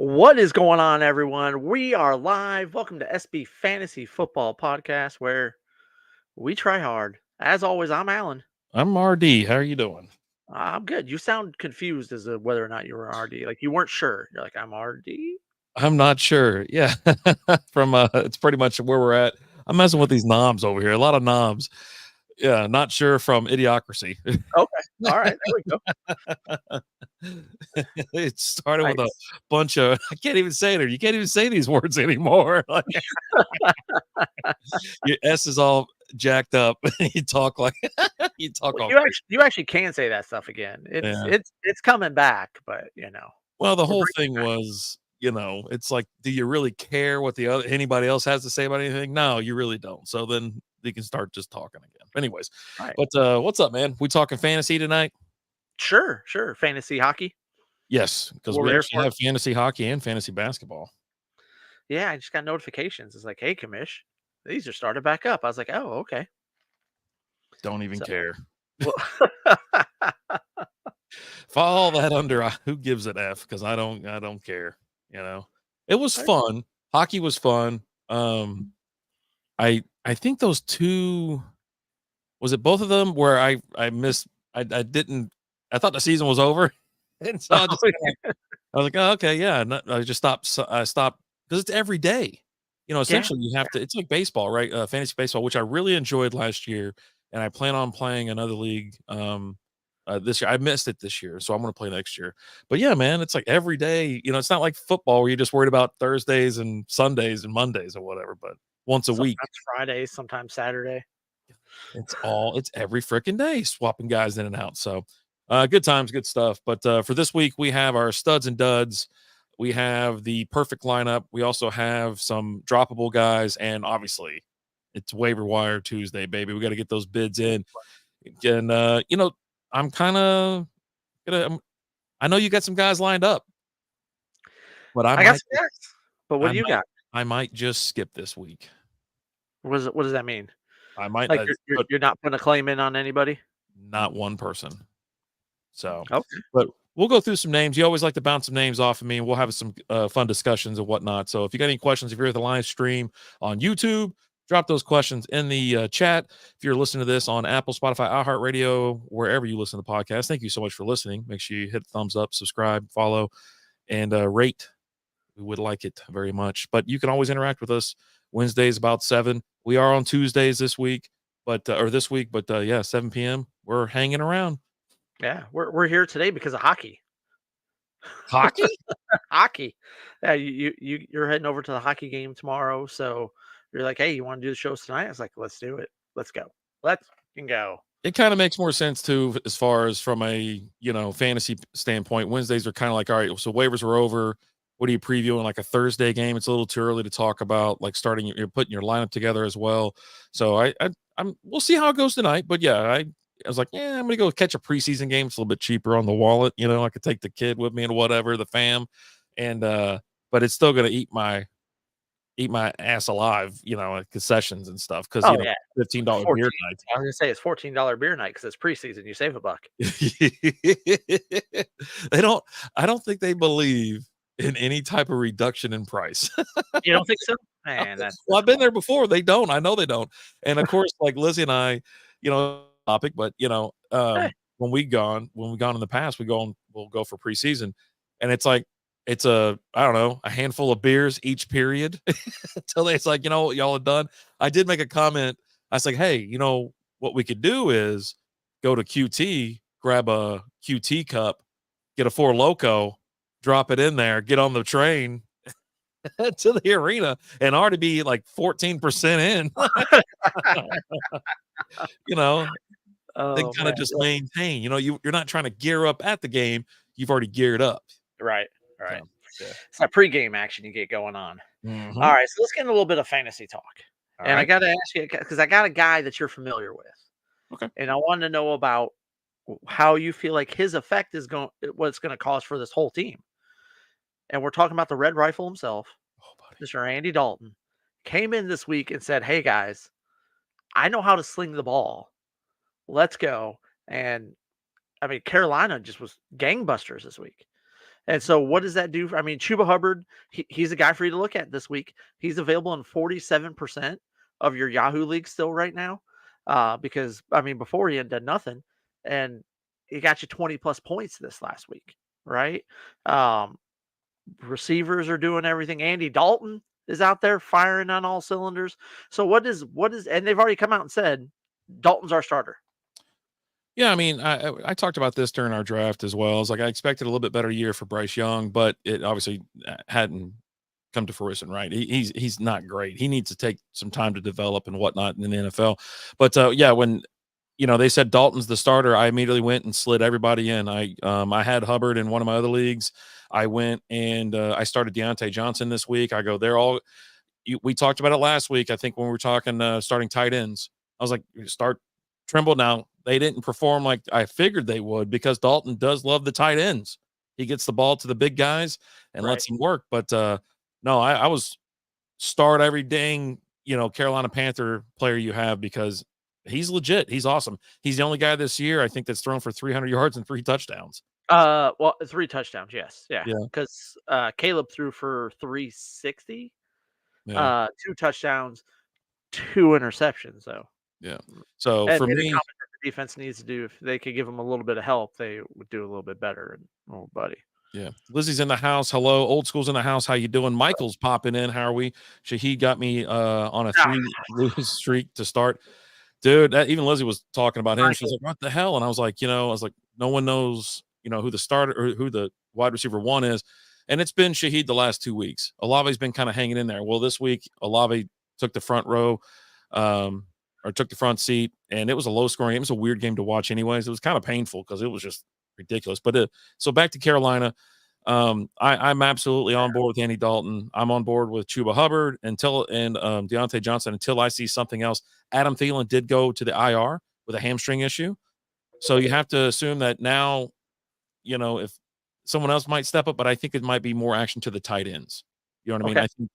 What is going on, everyone? We are live. Welcome to SB Fantasy Football Podcast, where we try hard. As always, I'm Alan. I'm RD. How are you doing? I'm good. You sound confused as to whether or not you were RD. Like you weren't sure. You're like, I'm RD. I'm not sure. Yeah. It's pretty much where we're at. I'm messing with these knobs over here. A lot of knobs. Yeah, not sure from Idiocracy. Okay. All right. There we go. It started with a Nice. bunch of I can't even say it. You can't even say these words anymore. Like, your S is all jacked up. You talk like you talk Well, all crazy. you actually can say that stuff again. It's Yeah. it's it's coming back, but Well, the we're whole bringing thing was, it's like, do you really care what anybody else has to say about anything? No, you really don't. So then you can start just talking again. Anyways, right. but what's up, man? We talking fantasy tonight? Sure. Fantasy hockey. Yes, because What we we're here actually for. have fantasy hockey and fantasy basketball. Yeah, I just got notifications. It's like, hey, commish, these are started back up. I was like, oh, okay. Don't even So, care. well, Fall that under. Who gives an F? Because I don't care. It was fun. Hockey was fun. I think those two. Was it both of them where I missed? I didn't. I thought the season was over, and so I was like, oh, okay, yeah. I just stopped. I stopped because it's every day. yeah, Essentially, you have to. It's like baseball, right? Fantasy baseball, which I really enjoyed last year, and I plan on playing another league. This year I missed it this year, so I'm going to play next year. But yeah, man, it's like every day. It's not like football where you're just worried about Thursdays and Sundays and Mondays or whatever. But once a week, sometimes Friday, sometimes Saturday. it's every freaking day swapping guys in and out. So good times, good stuff. But for this week, we have our studs and duds. We have the perfect lineup. We also have some droppable guys, and obviously, it's waiver wire Tuesday, baby. We got to get those bids in. And I'm kind of gonna. I know you got some guys lined up, but I got some guys, but what I do you might, got? I might just skip this week. What does that mean? I might Like you're not putting a claim in on anybody? not one person. So, Okay. but we'll go through some names. You always like to bounce some names off of me, and we'll have some fun discussions and whatnot. So, if you got any questions, if you're at the live stream on YouTube, drop those questions in the chat. If you're listening to this on Apple, Spotify, iHeartRadio, wherever you listen to the podcast, thank you so much for listening. Make sure you hit thumbs up, subscribe, follow, and rate. We would like it very much. But you can always interact with us Wednesdays about 7. We are on Tuesdays this week, but this week, but yeah, 7 p.m. We're hanging around. Yeah, we're here today because of hockey. Hockey? Hockey. Yeah, you're heading over to the hockey game tomorrow, so you're like, hey, you want to do the shows tonight? I was like, let's do it. Let's go. Let's go. It kind of makes more sense too, as far as from a fantasy standpoint. Wednesdays are kind of like, all right, so waivers are over. What are you previewing, like a Thursday game? It's a little too early to talk about like starting. You're putting your lineup together as well. So we'll see how it goes tonight. But yeah, I was like, yeah, I'm gonna go catch a preseason game. It's a little bit cheaper on the wallet. I could take the kid with me and whatever, the fam, and but it's still gonna eat my ass alive, at concessions and stuff because Oh yeah, $15 beer 14. nights. I was gonna say it's $14 beer night because it's preseason. You save a buck. They don't I don't think they believe in any type of reduction in price. You don't think so? Man, that's Well, I've been disappointing. there before. They don't. I know they don't. And of course, like Lizzie and I, topic, but Hey, when we gone in the past, we'll go for preseason. And it's like it's I don't know, a handful of beers each period until it's like, what y'all have done. I did make a comment. I was like, hey, what we could do is go to QT, grab a QT cup, get a Four Loco, drop it in there, get on the train to the arena, and already be like 14% in. you know, they oh kind of man, just yeah. maintain. You're not trying to gear up at the game. You've already geared up. Right, right. So, yeah. It's that pregame action you get going on. All Mhm. right, so let's get into a little bit of fantasy talk. All And I right. got to ask you because I got a guy that you're familiar with, Okay. and I wanted to know about how you feel like his effect is going, what it's going to cause for this whole team. And we're talking about the Red Rifle himself, Oh, buddy. Mr. Andy Dalton, came in this week and said, "Hey guys, I know how to sling the ball. Let's go." And I mean, Carolina just was gangbusters this week. And so what does that do? I mean, Chuba Hubbard, he's a guy for you to look at this week. He's available in 47% of your Yahoo league still right now. Because I mean, before he had done nothing, and he got you 20 plus points this last week, right? Um, Receivers are doing everything. Andy Dalton is out there firing on all cylinders. So what is and they've already come out and said Dalton's our starter. Yeah, I mean, I talked about this during our draft as well. It's like I expected a little bit better year for Bryce Young, but it obviously hadn't come to fruition. Right? He's not great. He needs to take some time to develop and whatnot in the NFL. But yeah, when they said Dalton's the starter, I immediately went and slid everybody in. I had Hubbard in one of my other leagues. I went and I started Deontay Johnson this week. I go, they're all. We talked about it last week. I think when we were talking starting tight ends, I was like, start Trimble. Now they didn't perform like I figured they would because Dalton does love the tight ends. He gets the ball to the big guys and Right. lets them work. But no, I was start every dang Carolina Panther player you have because he's legit. He's awesome. He's the only guy this year I think that's thrown for 300 yards and 3 touchdowns. Well, 3 touchdowns, yes. Yeah. Yeah, Because Caleb threw for 360, yeah, 2 touchdowns, 2 interceptions, though. yeah. So And for the me, comment that the defense needs to do, if they could give him a little bit of help, they would do a little bit better. And oh, buddy. yeah. Lizzie's in the house. Hello, old school's in the house. How you doing? Michael's popping in. How are we? Shahid got me on a Ah, 3 lose streak to start. Dude, even Lizzie was talking about him. She's Michael. like, "What the hell?" And I was like, no one knows, who the starter or who the wide receiver one is. And it's been Shahid the last 2 weeks. Olave's been kind of hanging in there. Well, this week Olave took the front row, um, or took the front seat, and it was a low scoring game. It was a weird game to watch, anyways. It was kind of painful because it was just ridiculous. But so back to Carolina. I'm absolutely on board with Andy Dalton. I'm on board with Chuba Hubbard and Deontay Johnson until I see something else. Adam Thielen did go to the IR with a hamstring issue. So you have to assume that now, if someone else might step up, but I think it might be more action to the tight ends. You know what I mean? Okay. I think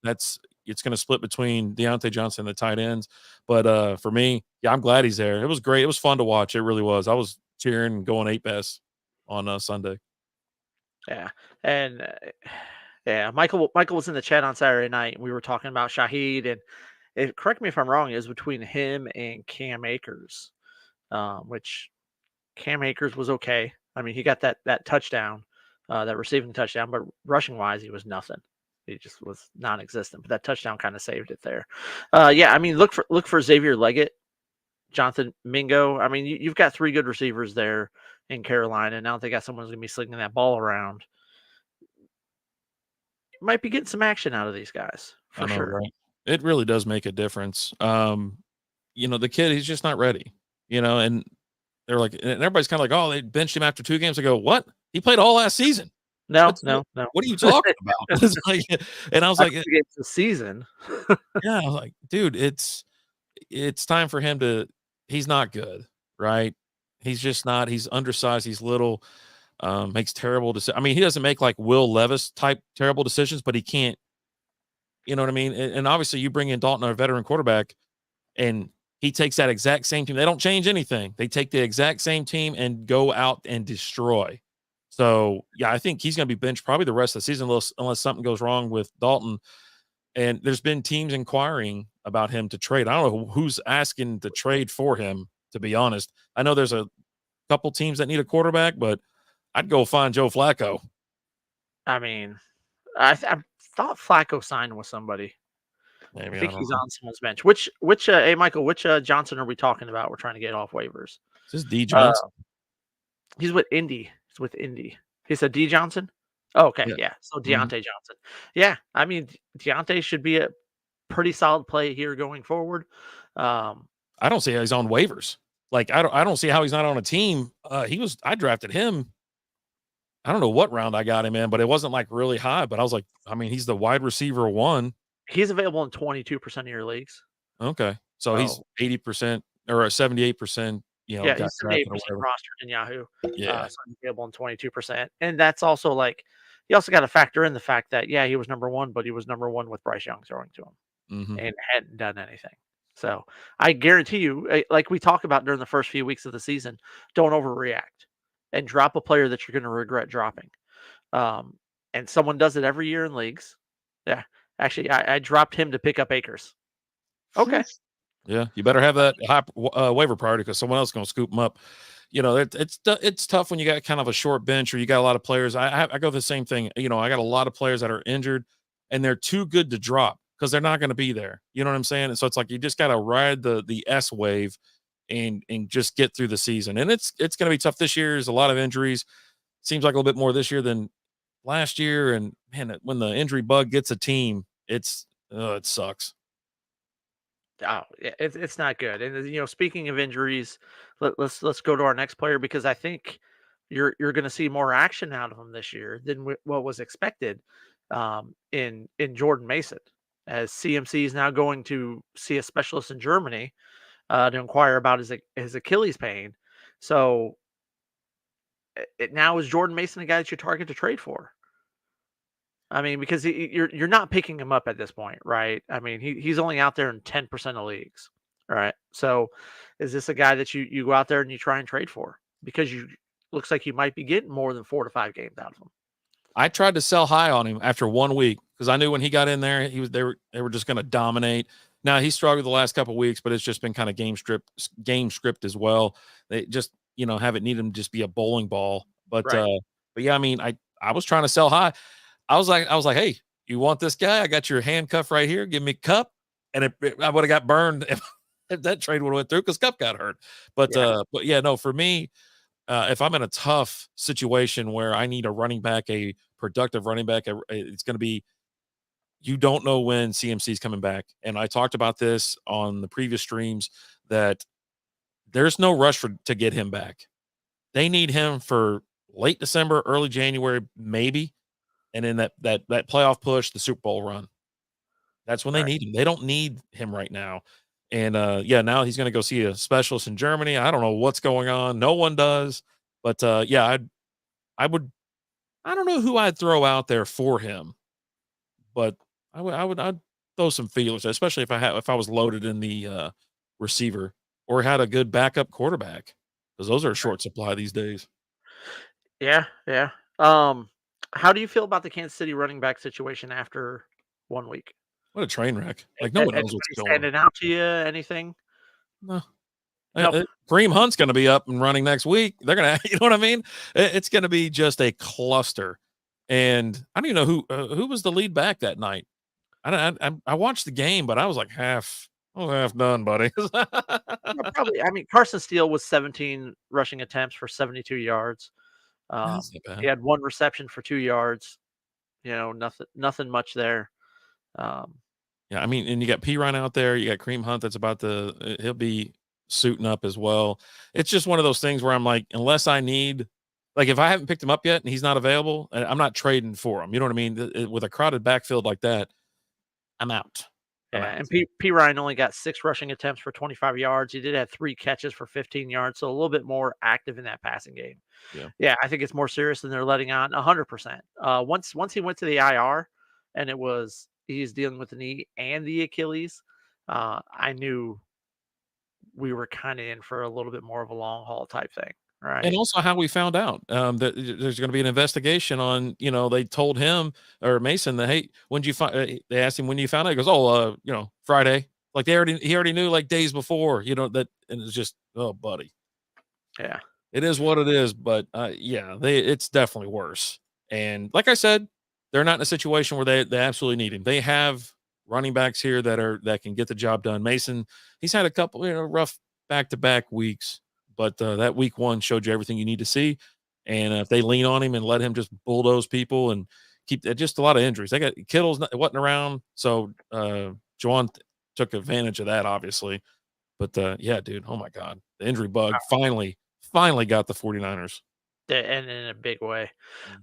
it's going to split between Deontay Johnson and the tight ends. But for me, yeah, I'm glad he's there. It was great. It was fun to watch. It really was. I was cheering and going 8 best on Sunday. Yeah. And yeah, Michael was in the chat on Saturday night. We were talking about Shaheed, and correct me if I'm wrong, it was between him and Cam Akers, which Cam Akers was okay. I mean, he got that touchdown, that receiving touchdown, but rushing wise, he was nothing. He just was non-existent. But that touchdown kind of saved it there. Yeah, I mean, look for Xavier Leggett, Jonathan Mingo. I mean, you've got 3 good receivers there in Carolina. And now they got someone who's gonna be slinging that ball around. Might be getting some action out of these guys I for know, sure. right? It really does make a difference. The kid, he's just not ready, and they're like, and everybody's kind of like, oh, they benched him after 2 games. I go, what? He played all last season. No, What's no, no. what are you talking about? It's like, and I was That's like, the games this season. yeah, I was like, dude, it's time for him to. He's not good, right? He's just not. He's undersized. He's little. Makes terrible decisions. I mean, he doesn't make like Will Levis type terrible decisions, but he can't. You know what I mean? And obviously, you bring in Dalton, a veteran quarterback, and he takes that exact same team. They don't change anything. They take the exact same team and go out and destroy. So, yeah, I think he's going to be benched probably the rest of the season unless something goes wrong with Dalton. And there's been teams inquiring about him to trade. I don't know who's asking to trade for him, to be honest. I know there's a couple teams that need a quarterback, but I'd go find Joe Flacco. I mean, I thought Flacco signed with somebody. I Maybe, I think don't he's know. on someone's bench. Which hey Michael, which Johnson are we talking about? We're trying to get off waivers. Is this D Uh, Johnson? he's with Indy. He's with Indy. He said D Johnson. Oh, okay, Yeah. yeah. So Mhm. Deontay Johnson. Yeah, I mean Deontay should be a pretty solid play here going forward. Um, I don't see how he's on waivers. Like, I don't see how he's not on a team. I drafted him. I don't know what round I got him in, but it wasn't like really high. But I was like, I mean, he's the wide receiver one. he's available in 22% of your leagues. Okay. So he's So 80% or 78%, yeah, got he's drafted or 78% whatever. rostered in Yahoo. Yeah. So he's available in 22%. And that's also like, you also got to factor in the fact that, yeah, he was number one, but he was number one with Bryce Young throwing to him Mhm. and hadn't done anything. So I guarantee you, like we talk about during the first few weeks of the season, don't overreact and drop a player that you're going to regret dropping. Um, and someone does it every year in leagues. Yeah, actually, I dropped him to pick up Akers. Phew. Okay, Yeah, you better have that high waiver priority because someone else is going to scoop them up. It's tough when you got kind of a short bench or you got a lot of players. I go the same thing. I got a lot of players that are injured and they're too good to drop because they're not going to be there. You know what I'm saying? And so it's like you just got to ride the S wave and just get through the season. And it's going to be tough this year. There's a lot of injuries. Seems like a little bit more this year than last year. And man, when the injury bug gets a team, it sucks. oh, yeah, it's not good. And speaking of injuries, let's go to our next player because I think you're going to see more action out of him this year than what was expected in Jordan Mason, as CMC is now going to see a specialist in Germany to inquire about his Achilles pain. So now is Jordan Mason the guy that you target to trade for? I mean, because you're not picking him up at this point, right? I mean, he's only out there in 10% of leagues, right? So, is this a guy that you go out there and you try and trade for because you looks like you might be getting more than 4 to 5 games out of him? I tried to sell high on him after 1 week because I knew when he got in there, they were just going to dominate. Now he struggled the last couple of weeks, but it's just been kind of game script as well. They just haven't needed him to just be a bowling ball. Right. But yeah, I mean, I was trying to sell high. I was like, hey, you want this guy? I got your handcuff right here. Give me Cup, and I would have got burned if that trade would have went through because Cup got hurt. Yeah. But yeah, no, for me, if I'm in a tough situation where I need a running back, a productive running back, it's going to be you don't know when CMC is coming back. And I talked about this on the previous streams that there's no rush to get him back. They need him for late December, early January, maybe, and then that playoff push, the Super Bowl run. That's when they Right. need him. They don't need him right now. And yeah, now he's going to go see a specialist in Germany. I don't know what's going on. No one does. But yeah, I would I don't know who I'd throw out there for him, but I'd throw some feelers, especially if I was loaded in the receiver or had a good backup quarterback because those are a short supply these days. Yeah. Yeah. Um, how do you feel about the Kansas City running back situation after 1 week? What a train wreck! Like no one knows what's Anybody going on. standing out to you? Anything? No. No. Kareem Hunt's going to be up and running next week. They're going to, you know what I mean? It's going to be just a cluster. And I don't even know who was the lead back that night. I watched the game, but I was like half done, buddy. No, probably. I mean, Carson Steele was 17 rushing attempts for 72 yards. That's not He bad. had one reception for 2 yards. Nothing much there. Um, Yeah, I mean, and you got P Ryan out there. You got Kareem Hunt that's about to he'll be suiting up as well. It's just one of those things where I'm like, unless I need, like, if I haven't picked him up yet and he's not available, I'm not trading for him. You know what I mean? With a crowded backfield like that, I'm out. I'm yeah, out. and P Ryan only got 6 rushing attempts for 25 yards. He did have 3 catches for 15 yards, so a little bit more active in that passing game. Yeah. Yeah, I think it's more serious than they're letting on. 100%. Once he went to the IR, and it was he's dealing with the knee and the Achilles. I knew we were kind of in for a little bit more of a long haul type thing, And right? also how we found out that there's going to be an investigation on, they told him or Mason that, hey, when did you find, they asked him when you found out. He goes, oh, Friday. Like he already knew like days before, that, and it's just, oh, buddy, Yeah. it is what it is. But yeah, it's definitely worse. And like I said, they're not in a situation where they absolutely need him. They have running backs here that can get the job done. Mason, he's had a couple, rough back to back weeks, but that week one showed you everything you need to see. And if they lean on him and let him just bulldoze people and keep just a lot of injuries, they got Kittle's wasn't around, so Juwan took advantage of that, obviously. But yeah, dude, oh my god, the injury bug finally got the 49ers. And in a big way.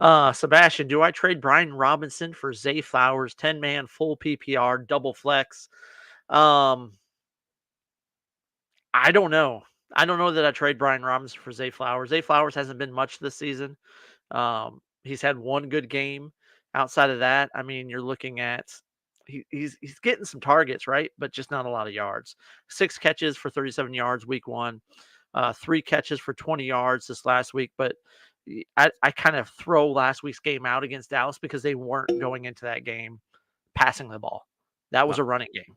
Mm. Sebastian, do I trade Brian Robinson for Zay Flowers, 10-man, full PPR, double flex? Um, I don't know. I don't know that I trade Brian Robinson for Zay Flowers. Zay Flowers hasn't been much this season. He's had one good game. Outside of that, I mean, you're looking at he's getting some targets, right? But just not a lot of yards. 6 catches for 37 yards week one. 3 catches for 20 yards this last week. But I kind of throw last week's game out against Dallas because they weren't going into that game passing the ball. That was a running game.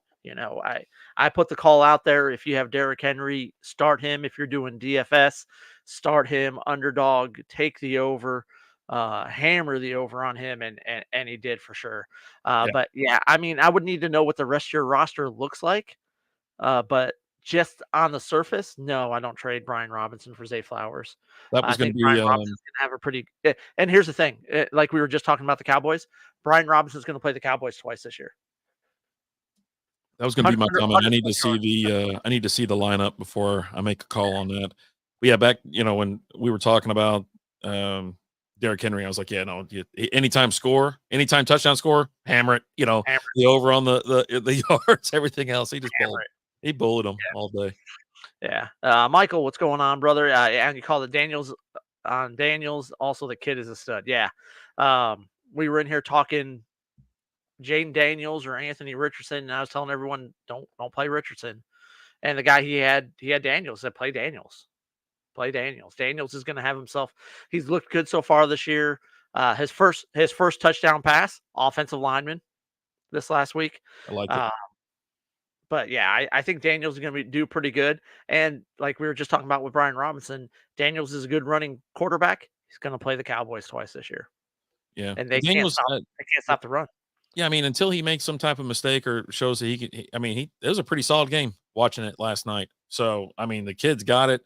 I put the call out there. If you have Derrick Henry, start him. If you're doing DFS, start him. Underdog, take the over, hammer the over on him, and he did for sure. Yeah. But yeah, I mean, I would need to know what the rest of your roster looks like. But just on the surface, no, I don't trade Brian Robinson for Zay Flowers. That I was going to think Brian be Robinson's going to have a pretty. And here's the thing, like we were just talking about the Cowboys, Brian Robinson's going to play the Cowboys twice this year. That was going to be my comment. I need to see 100% the lineup before I make a call on that. But yeah, back when we were talking about Derrick Henry, I was like, yeah, no, anytime touchdown score, hammer it. hammer The over on the yards, everything else. He just hammer it. he bullied them all day. Yeah. Michael, what's going on, brother? And you call it Daniels on Daniels. Also, the kid is a stud. Yeah. We were in here talking Jaden Daniels or Anthony Richardson, and I was telling everyone don't play Richardson. And the guy he had Daniels said play Daniels. Play Daniels. Daniels is going to have himself. He's looked good so far this year. His first touchdown pass, offensive lineman, this last week. I like it. But yeah, I think Daniels is going to do pretty good. And like we were just talking about with Brian Robinson, Daniels is a good running quarterback. He's going to play the Cowboys twice this year. Yeah, And they Daniels, can't stop the run. Yeah, I mean, until he makes some type of mistake or shows that he can. It was a pretty solid game watching it last night. So I mean, the kid's got it.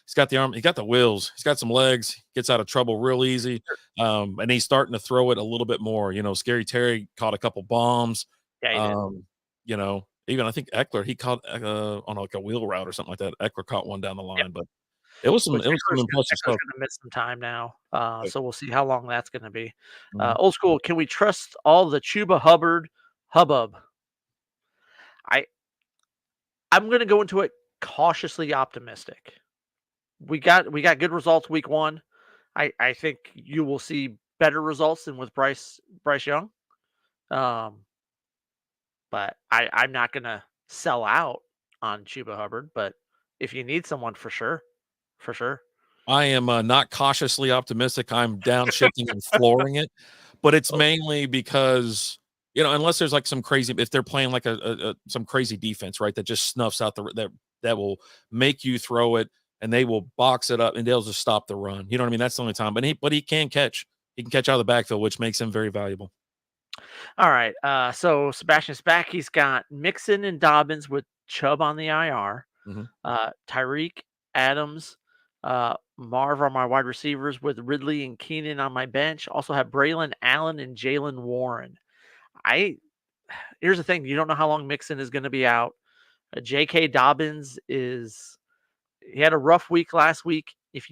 He's got the arm. He got the wheels. He's got some legs. Gets out of trouble real easy. And he's starting to throw it a little bit more. Scary Terry caught a couple bombs. Yeah, he did. Even I think Eckler, he caught on like a wheel route or something like that. Eckler caught one down the line, Yep. but it was some impressive stuff. Going to miss some time now, so we'll see how long that's going to be. Mhm. Old school, can we trust all the Chuba Hubbard hubbub? I'm going to go into it cautiously optimistic. We got good results week 1. I think you will see better results than with Bryce Young. But I'm not going to sell out on Chuba Hubbard. But if you need someone, for sure. I am not cautiously optimistic. I'm downshifting and flooring it, but it's mainly because unless there's like some crazy, if they're playing like some crazy defense, right, that just snuffs out that will make you throw it, and they will box it up and they'll just stop the run. You know what I mean? That's the only time. But he can catch. He can catch out of the backfield, which makes him very valuable. All right. So Sebastian's back. He's got Mixon and Dobbins with Chubb on the IR. Mm-hmm. Tyreek, Adams, Marv are my wide receivers with Ridley and Keenan on my bench. Also have Braylon Allen and Jalen Warren. Here's the thing. You don't know how long Mixon is going to be out. J.K. Dobbins he had a rough week last week. If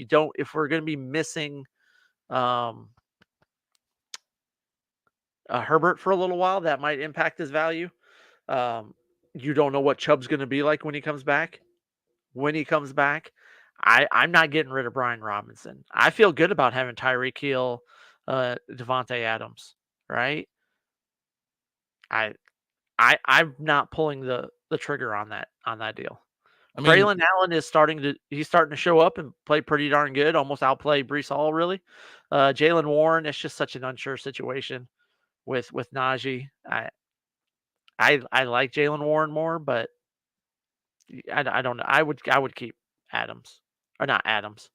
we're going to be missing Herbert for a little while, that might impact his value. You don't know what Chubb's going to be like when he comes back. I'm not getting rid of Brian Robinson. I feel good about having Tyreek Hill, Devontae Adams, right? I'm not pulling the trigger on that deal. I mean, Braylon Allen is starting to show up and play pretty darn good, almost outplay Brees Hall, really. Jalen Warren, it's just such an unsure situation with Najee. I like Jalen Warren more, but I don't know. I would keep Adams, or not Adams,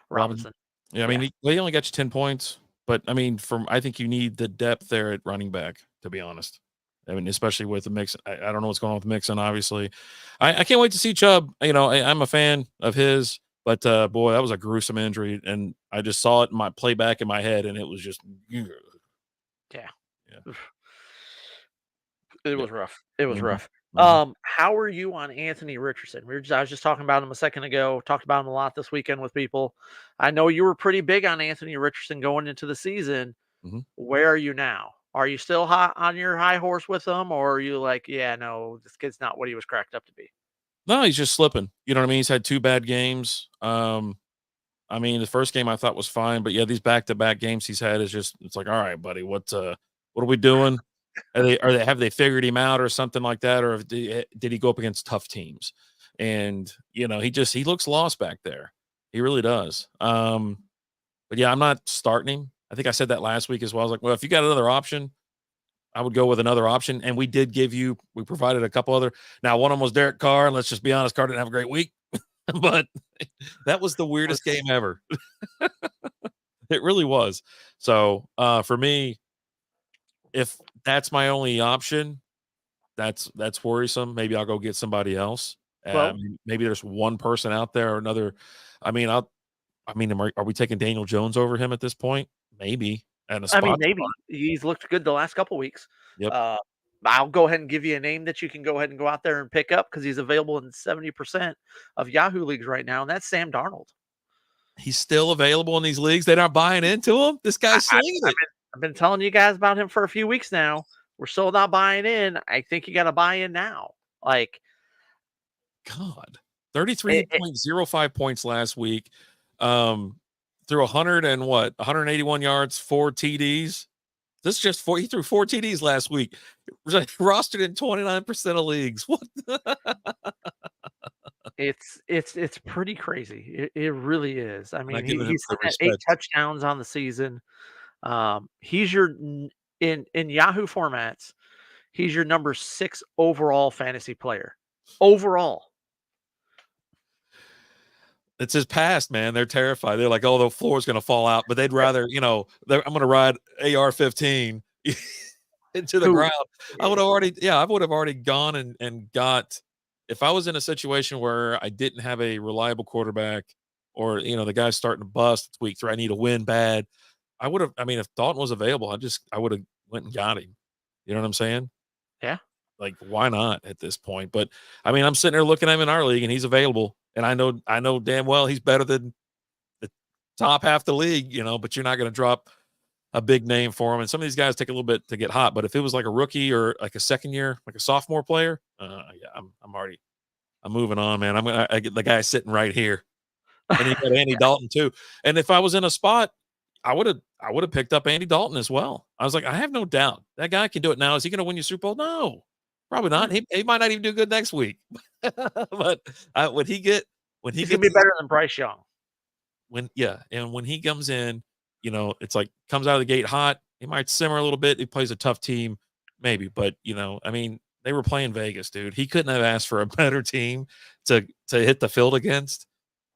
Robinson. Yeah, I mean, they only got you 10 points, but I mean, I think you need the depth there at running back, to be honest. I mean, especially with the Mixon. I don't know what's going on with Mixon, obviously. I can't wait to see Chubb. I'm a fan of his, but boy, that was a gruesome injury. And I just saw it in my playback in my head, and it was just. Yeah. It was rough. It was rough. How are you on Anthony Richardson? I was just talking about him a second ago. Talked about him a lot this weekend with people. I know you were pretty big on Anthony Richardson going into the season. Mm-hmm. Where are you now? Are you still hot on your high horse with him, or are you like, yeah, no, this kid's not what he was cracked up to be? No, he's just slipping. You know what I mean? He's had 2 bad games. I mean, the first game I thought was fine, but yeah, these back-to-back games he's had it's like, all right, buddy, what are we doing? Have they figured him out or something like that, or did he go up against tough teams? And he looks lost back there. He really does. But But yeah, I'm not starting him. I think I said that last week as well. I was like, well, if you got another option, I would go with another option. And we provided a couple other. Now, one of them was Derek Carr. And let's just be honest, Carr didn't have a great week, but that was the weirdest game ever. It really was. So for me, if that's my only option, that's worrisome. Maybe I'll go get somebody else. Well, Maybe there's one person out there or another. I mean, are we taking Daniel Jones over him at this point? Maybe and a I mean, spot. maybe he's looked good the last couple weeks. Yep. Uh, I'll go ahead and give you a name that you can go ahead and go out there and pick up because he's available in 70% of Yahoo leagues right now, and that's Sam Darnold. He's still available in these leagues. They're not buying into him. This guy's slinging it. I've been telling you guys about him for a few weeks now. We're still not buying in. I think you got to buy in now. Like, God, 33.05 points last week. Through 181 yards, 4 TDs. This is just he threw 4 TDs last week. Rostered in 29% of leagues. What? It's pretty crazy. It really is. I mean, he's the at 8 touchdowns on the season. He's in Yahoo formats, he's your number 6 overall fantasy player. Overall. It's his past, man. They're terrified. They're like, oh, the floor is going to fall out, but they'd rather, I'm going to ride AR-15 into the ground. I would have already gone and got, if I was in a situation where I didn't have a reliable quarterback or, the guy's starting to bust, it's week 3, I need a win bad. If Dalton was available, I would have went and got him. You know what I'm saying? Yeah. Like, why not at this point? But I'm sitting there looking at him in our league and he's available. And I know damn well he's better than the top half of the league, but you're not going to drop a big name for him. And some of these guys take a little bit to get hot. But if it was like a rookie or like a second year, like a sophomore player, I'm moving on, man. I get the guy sitting right here. And you got Andy Dalton too. And if I was in a spot, I would have picked up Andy Dalton as well. I was like, I have no doubt that guy can do it now. Is he going to win you Super Bowl? No, probably not. He might not even do good next week. But when he's going to be better than Bryce Young. And when he comes in, it's like comes out of the gate hot. He might simmer a little bit. He plays a tough team, maybe. But they were playing Vegas, dude. He couldn't have asked for a better team to hit the field against.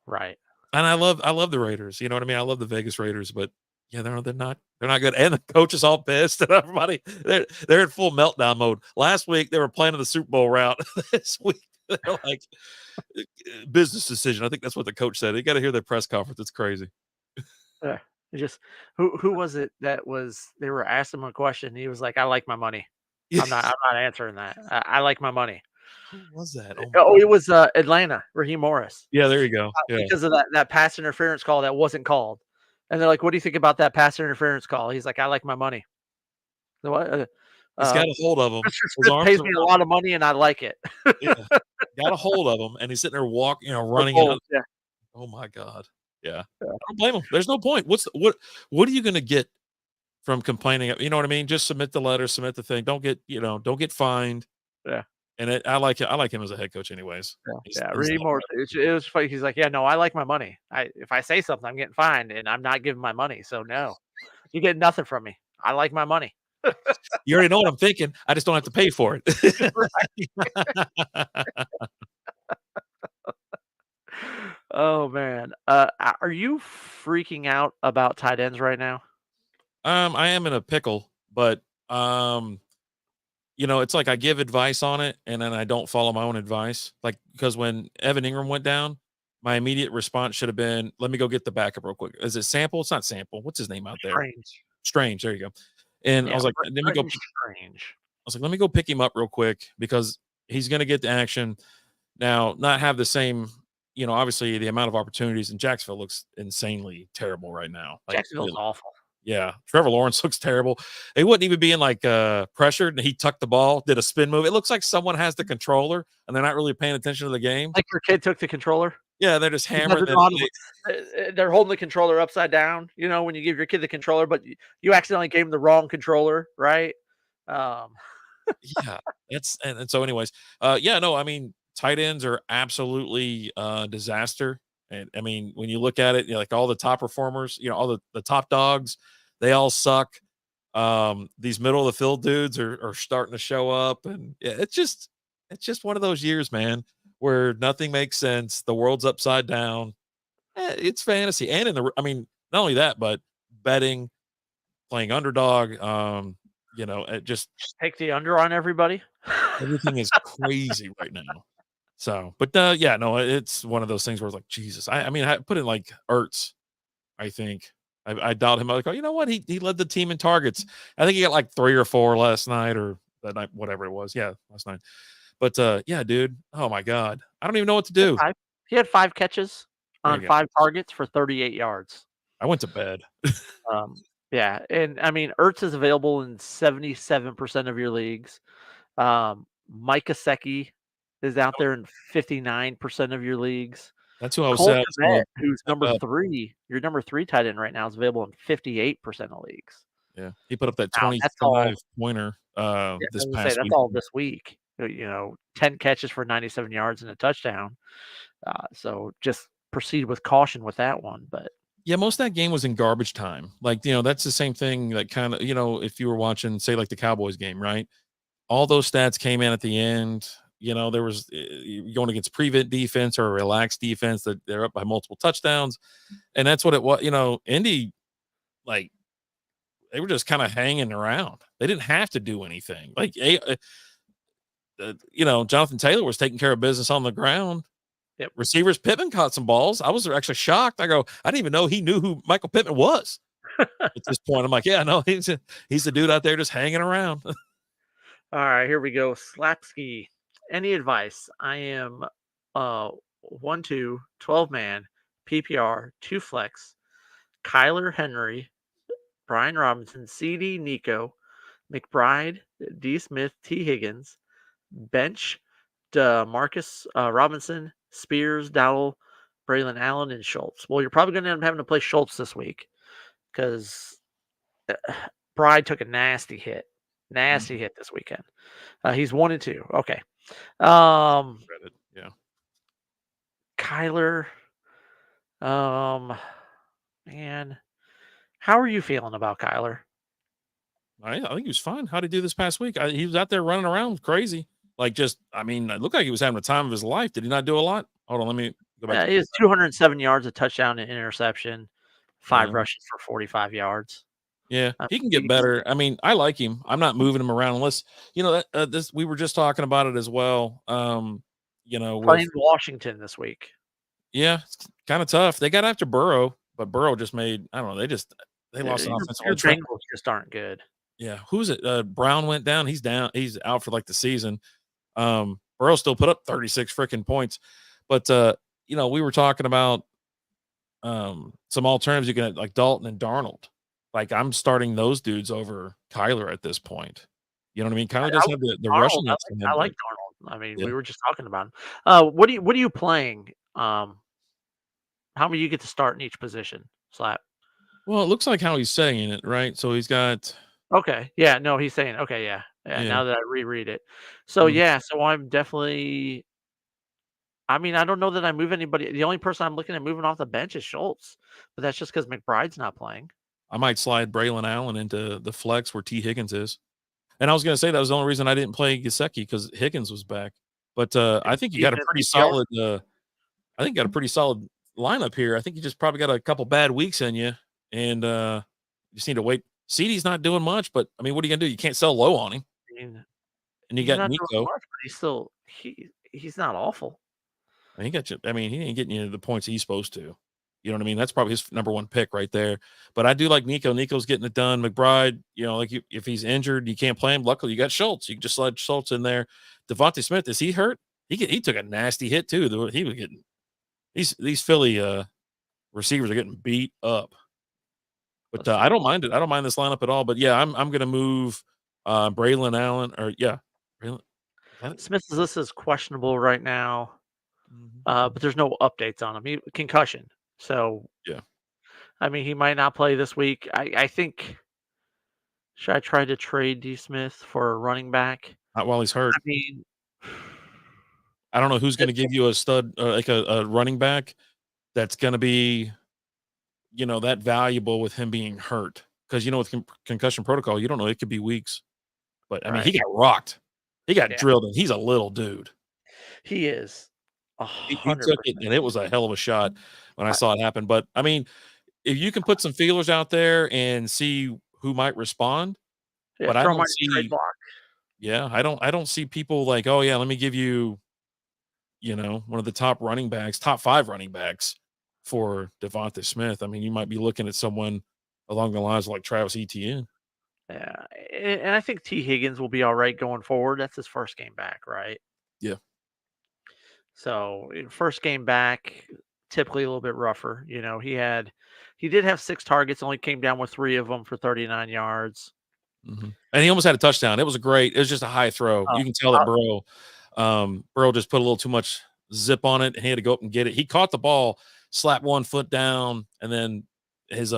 Right. And I love the Raiders. You know what I mean? I love the Vegas Raiders, but yeah, they're not good. And the coach is all pissed and everybody they're in full meltdown mode. Last week they were planning the Super Bowl route. This week they're like business decision. I think that's what the coach said. You got to hear their press conference. It's crazy. Just who was it that was they were asking him a question. He was like, I like my money. I'm not answering that. I like my money. Who was that? It was Atlanta, Raheem Morris. Yeah, there you go. Yeah. Because of that pass interference call that wasn't called. And they're like, what do you think about that pass interference call? He's like, I like my money. So what? He's got a hold of him. His arms pays me a lot of money and I like it. Yeah. Got a hold of him and he's sitting there walking, running. Yeah. Oh my God. Yeah. I don't blame him. There's no point. What are you going to get from complaining? You know what I mean? Just submit the letter, submit the thing. Don't get fined. Yeah. And I like him as a head coach anyways. Yeah. Raheem Morris. It was funny. He's like, yeah, no, I like my money. If I say something, I'm getting fined and I'm not giving my money. So no, you get nothing from me. I like my money. You already know what I'm thinking. I just don't have to pay for it. Oh man. Are you freaking out about tight ends right now? I am in a pickle, but it's like I give advice on it and then I don't follow my own advice. Like, because when Evan Ingram went down, my immediate response should have been, let me go get the backup real quick. Is it Sample? It's not Sample. What's his name out there? Strange. There you go. And I was like, let me go. Strange. I was like, let me go pick him up real quick because he's going to get the action. Now, not have the same, obviously the amount of opportunities in Jacksonville looks insanely terrible right now. Like, Jacksonville's awful. Yeah. Trevor Lawrence looks terrible. He wouldn't even being like pressured and he tucked the ball, did a spin move. It looks like someone has the controller and they're not really paying attention to the game. Like your kid took the controller? Yeah, they're just hammering they're holding the controller upside down, when you give your kid the controller, but you accidentally gave him the wrong controller, right? Yeah, and so anyways, tight ends are absolutely disaster. And I mean, when you look at it, like all the top performers, all the top dogs, they all suck. These middle of the field dudes are starting to show up, and yeah, it's just one of those years, man, where nothing makes sense. The world's upside down. It's fantasy, and I mean, not only that, but betting, playing underdog. It just Just take the under on everybody. everything is crazy right now. So, but yeah, no, it's one of those things where it's like Jesus. I mean, I put it like Ertz. I think I doubt him. I like, oh, you know what? He led the team in targets. I think he got like 3 or 4 last night or that night, whatever it was. Yeah, last night. But yeah, dude. Oh my god, I don't even know what to He had do. 5 he had 5 catches There on you go. 5 targets for 38 yards. I went to bed. Um, yeah, and I mean, Ertz is available in 77% of your leagues. Mike Gesicki is out there in 59% of your leagues. That's who I was Cole at. Kmet, who's Step number up. 3, your number 3 tight end right now is available in 58% of leagues. Yeah, he put up that Now, that's 25 all pointer yeah, I this was gonna say past that's week. all this week. 10 catches for 97 yards and a touchdown. So just proceed with caution with that one, but Yeah, most of that game was in garbage time. Like, that's the same thing, like kind of, if you were watching, say, like the Cowboys game, right? All those stats came in at the end. There was you're going against prevent defense or a relaxed defense that they're up by multiple touchdowns. And that's what it was. Indy, like, they were just kind of hanging around. They didn't have to do anything. Like, Jonathan Taylor was taking care of business on the ground. yep. Receivers, Pittman caught some balls. I was actually shocked. I didn't even know he knew who Michael Pittman was. At this point, I'm like, yeah, no, he's the dude out there just hanging around. All right, here we go. Slapski. Any advice? I am 1-2, 12-man, PPR, 2 flex, Kyler Henry, Brian Robinson, CD Nico, McBride, D. Smith, T. Higgins, bench, Marcus Robinson, Spears, Dowell, Braylon Allen, and Schultz. Well, you're probably going to end up having to play Schultz this week because Bride took a nasty hit this weekend. He's 1-2. Okay. Yeah. Kyler, man, how are you feeling about Kyler? I think he was fine. How'd he do this past week? He was out there running around crazy. Like, it looked like he was having the time of his life. Did he not do a lot? Hold on, let me go back to He has 207 yards, a touchdown, and interception, 5 yeah. rushes for 45 yards. Yeah, he can get better. I mean, I like him. I'm not moving him around unless this. We were just talking about it as well. With Playing Washington this week. yeah, it's kind of tough. They got after Burrow, but Burrow just made. I don't know. They lost an offensive Your line. Bengals just aren't good. Yeah, who's it? Brown went down. He's down. He's out for like the season. Burrow still put up 36 freaking points, but we were talking about some alternatives. You can like Dalton and Darnold. Like I'm starting those dudes over Kyler at this point. You know what I mean? Kyler does have the rushing. I like Darnold. I mean, yeah. we were just talking about him. What are you playing? How many you get to start in each position? Slap. Well, it looks like how he's saying it, right? So he's got Okay. Yeah. No, he's saying okay. Yeah. Yeah. yeah. Now that I reread it, so Mhm. yeah. So I'm definitely. I mean, I don't know that I move anybody. The only person I'm looking at moving off the bench is Schultz, but that's just because McBride's not playing. I might slide Braylon Allen into the flex where T. Higgins is. And I was gonna say that was the only reason I didn't play Gesicki because Higgins was back. But I think you got a Even pretty PPR? solid I think you got a pretty solid lineup here. I think you just probably got a couple bad weeks in you, and you just need to wait. CD's not doing much, but I mean, what are you gonna do? You can't sell low on him. I mean, And you he's got not doing Nico. much, but he's not awful. And he got you. I mean, he ain't getting you the points he's supposed to. You know what I mean? That's probably his number one pick right there. But I do like Nico. Nico's getting it done. McBride, if he's injured, you can't play him. Luckily, you got Schultz. You can just slide Schultz in there. Devontae Smith, is he hurt? He took a nasty hit too. He was getting these Philly receivers are getting beat up. But I don't mind it. I don't mind this lineup at all. But yeah, I'm gonna move Braylon Allen or yeah. Braylon, Smith's list is questionable right now, Mhm. but there's no updates on him. Concussion. So Yeah. I mean, he might not play this week. I think. Should I try to trade D. Smith for a running back? Not while he's hurt. I mean, I don't know who's going to give you a stud, like a running back that's going to be, that valuable with him being hurt. Because, with concussion protocol, you don't know. It could be weeks. But, I mean, he Right. got rocked. He got Yeah. drilled, and he's a little dude. He is He took it, 100%. and it was a hell of a shot when I I saw it happen. But, I mean, if you can put some feelers out there and see who might respond, Yeah, but I throw him on don't your trade see block. yeah, I don't see people like, "Oh, yeah, let me give you, one of the top running backs, top 5 running backs for Devonta Smith." I mean, you might be looking at someone along the lines of like Travis Etienne. Yeah, and I think T. Higgins will be all right going forward. That's his first game back, right? Yeah. So first game back, typically a little bit rougher. He did have 6 targets, only came down with 3 of them for 39 yards. Mhm. And he almost had a touchdown. It was just a high throw. Uh, You can tell that uh, Burrow just put a little too much zip on it, and he had to go up and get it. He caught the ball, slapped one foot down, and then his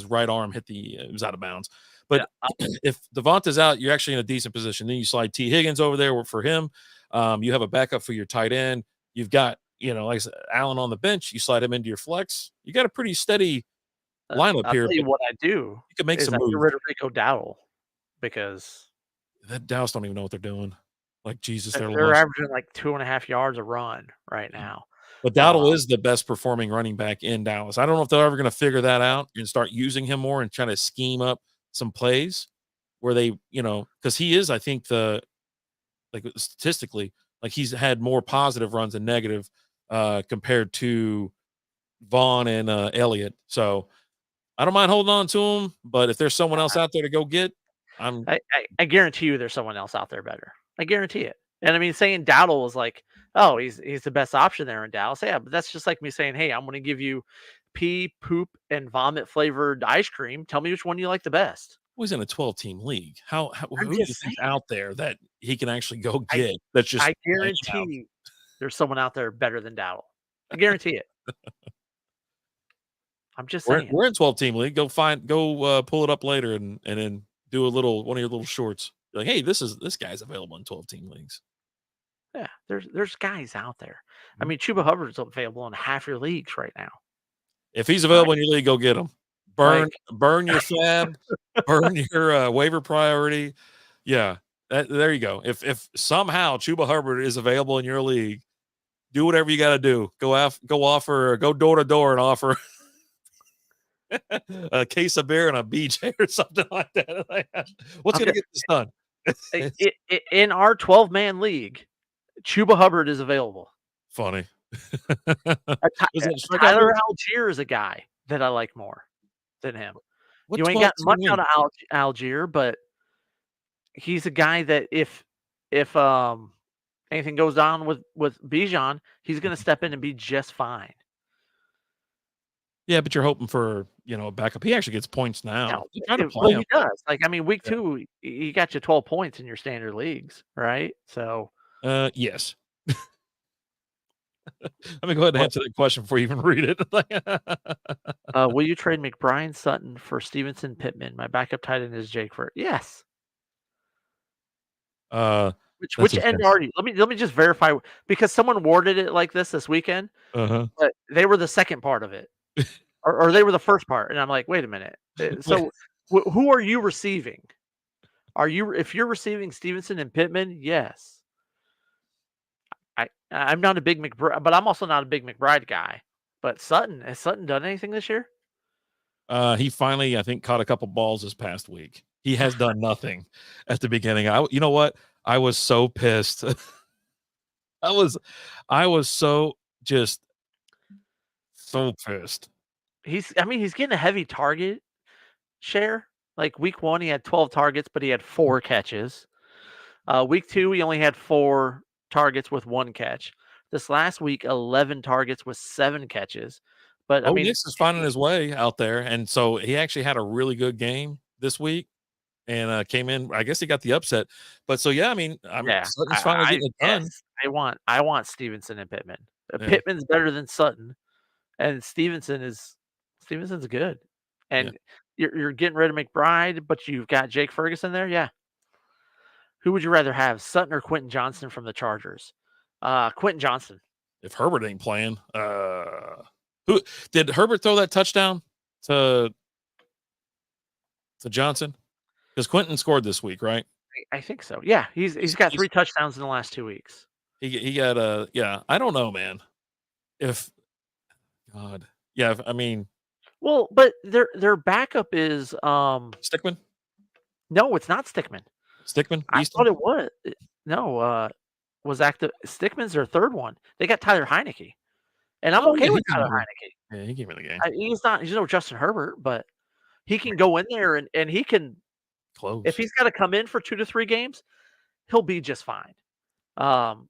right arm hit it was out of bounds. yeah, But if Devonta's out, you're actually in a decent position. Then you slide T. Higgins over there for him. You have a backup for your tight end. You've got, like I said, Allen on the bench. You slide him into your flex. You got a pretty steady lineup I'll here, tell you but what I do you can make is some I get moves. rid of Rico Dowdle because That Dallas don't even know what they're doing. Like, Jesus, they're they're lost. averaging like 2.5 yards a run right now. But Uh, Dowdle is the best performing running back in Dallas. I don't know if they're ever gonna figure that out and start using him more and trying to scheme up some plays where they, because he is, I think, statistically, like, he's had more positive runs than negative, compared to Vaughn and, Elliott. So, I don't mind holding on to him, but if there's someone else out there to go get, I'm I guarantee you there's someone else out there better. I guarantee it. And I mean, saying Dowdle was like, oh, he's the best option there in Dallas. Yeah, but that's just like me saying, hey, I'm going to give you pee, poop, and vomit flavored ice cream. Tell me which one you like the best. always in a 12-team league. I'm Who do you just think's saying. out there that he can actually go I get that's just I hanging out? guarantee there's someone out there better than Dowdle. I guarantee it. I'm just We're saying. we're in 12-team league. Pull it up later and then do one of your little shorts. Like, hey, this guy's available in 12-team leagues. Yeah, there's guys out there. I Mhm. mean, Chuba Hubbard's available in half your leagues right now. If he's Right? available in your league, go get him. Burn Like, burn your fab, burn your waiver priority. Yeah, there you go. If somehow Chuba Hubbard is available in your league, do whatever you got to do. Go door to door and offer a case of beer and a BJ or something like that. What's I'm gonna just get this done? It's in our 12-man league, Chuba Hubbard is available. funny. Uh, Is it strikeout Tyler league? Algier is a guy that I like more than him. What You ain't 12 got team much out league? of Algier, but he's a guy that if anything goes down with Bijan, he's gonna step in and be just fine. Yeah, but you're hoping for, a backup. He actually gets points No, now. You try to play well, him. he does. Like, I mean, week Yeah. 2, he got you 12 points in your standard leagues, right? So, Yes. Let me go ahead and what answer that question before you even read it. will you trade McBride, Sutton for Stevenson, Pittman? My backup tight end is Jake Furt. Yes. That's Which a end are you? Let me just verify because someone worded it like this weekend, uh-huh. but they were the second part of it, or they were the first part, and I'm like, wait a minute. Wait, So who are you receiving? If you're receiving Stevenson and Pittman? Yes. I'm not a big McBride, but I'm also not a big McBride guy. But Sutton has Sutton done anything this year? he finally, I think, caught a couple balls this past week. He has done nothing at the beginning. You know what? I was so pissed. I was I was just so pissed. I mean, he's getting a heavy target share. Like week 1, he had 12 targets, but he had 4 catches. Week 2, he only had 4 targets with 1 catch. This last week, 11 targets with 7 catches. But I Bo mean, Nix is finding his way out there, and so he actually had a really good game this week and, came in. I guess he got the upset, but so, yeah, I mean, yeah, Sutton's finally getting it done. yes, I want Stevenson and Pittman. Yeah, Pittman's better than Sutton, and Stevenson's good. yeah. And you're getting rid of McBride, but you've got Jake Ferguson there. Yeah, who would you rather have, Sutton or Quentin Johnston from the Chargers? Quentin Johnston. If Herbert ain't playing, Who did Herbert throw that touchdown to Johnson? Because Quentin scored this week, right? I think so. Yeah, he's got 3 touchdowns in the last 2 weeks. He got a yeah. I don't know, man. If God, yeah. I mean, Well, but their backup is, Stickman, no, it's not Stickman. I Easton. thought it was. No, was active Stickman's their 3rd one. They got Tyler Heineke, and I'm Oh yeah, okay he with came Tyler in. Heineke. Yeah, he came in the game. He's no Justin Herbert, but he can go in there and he can, if Close. he's gotta come in for 2 to 3 games, he'll be just fine. Um,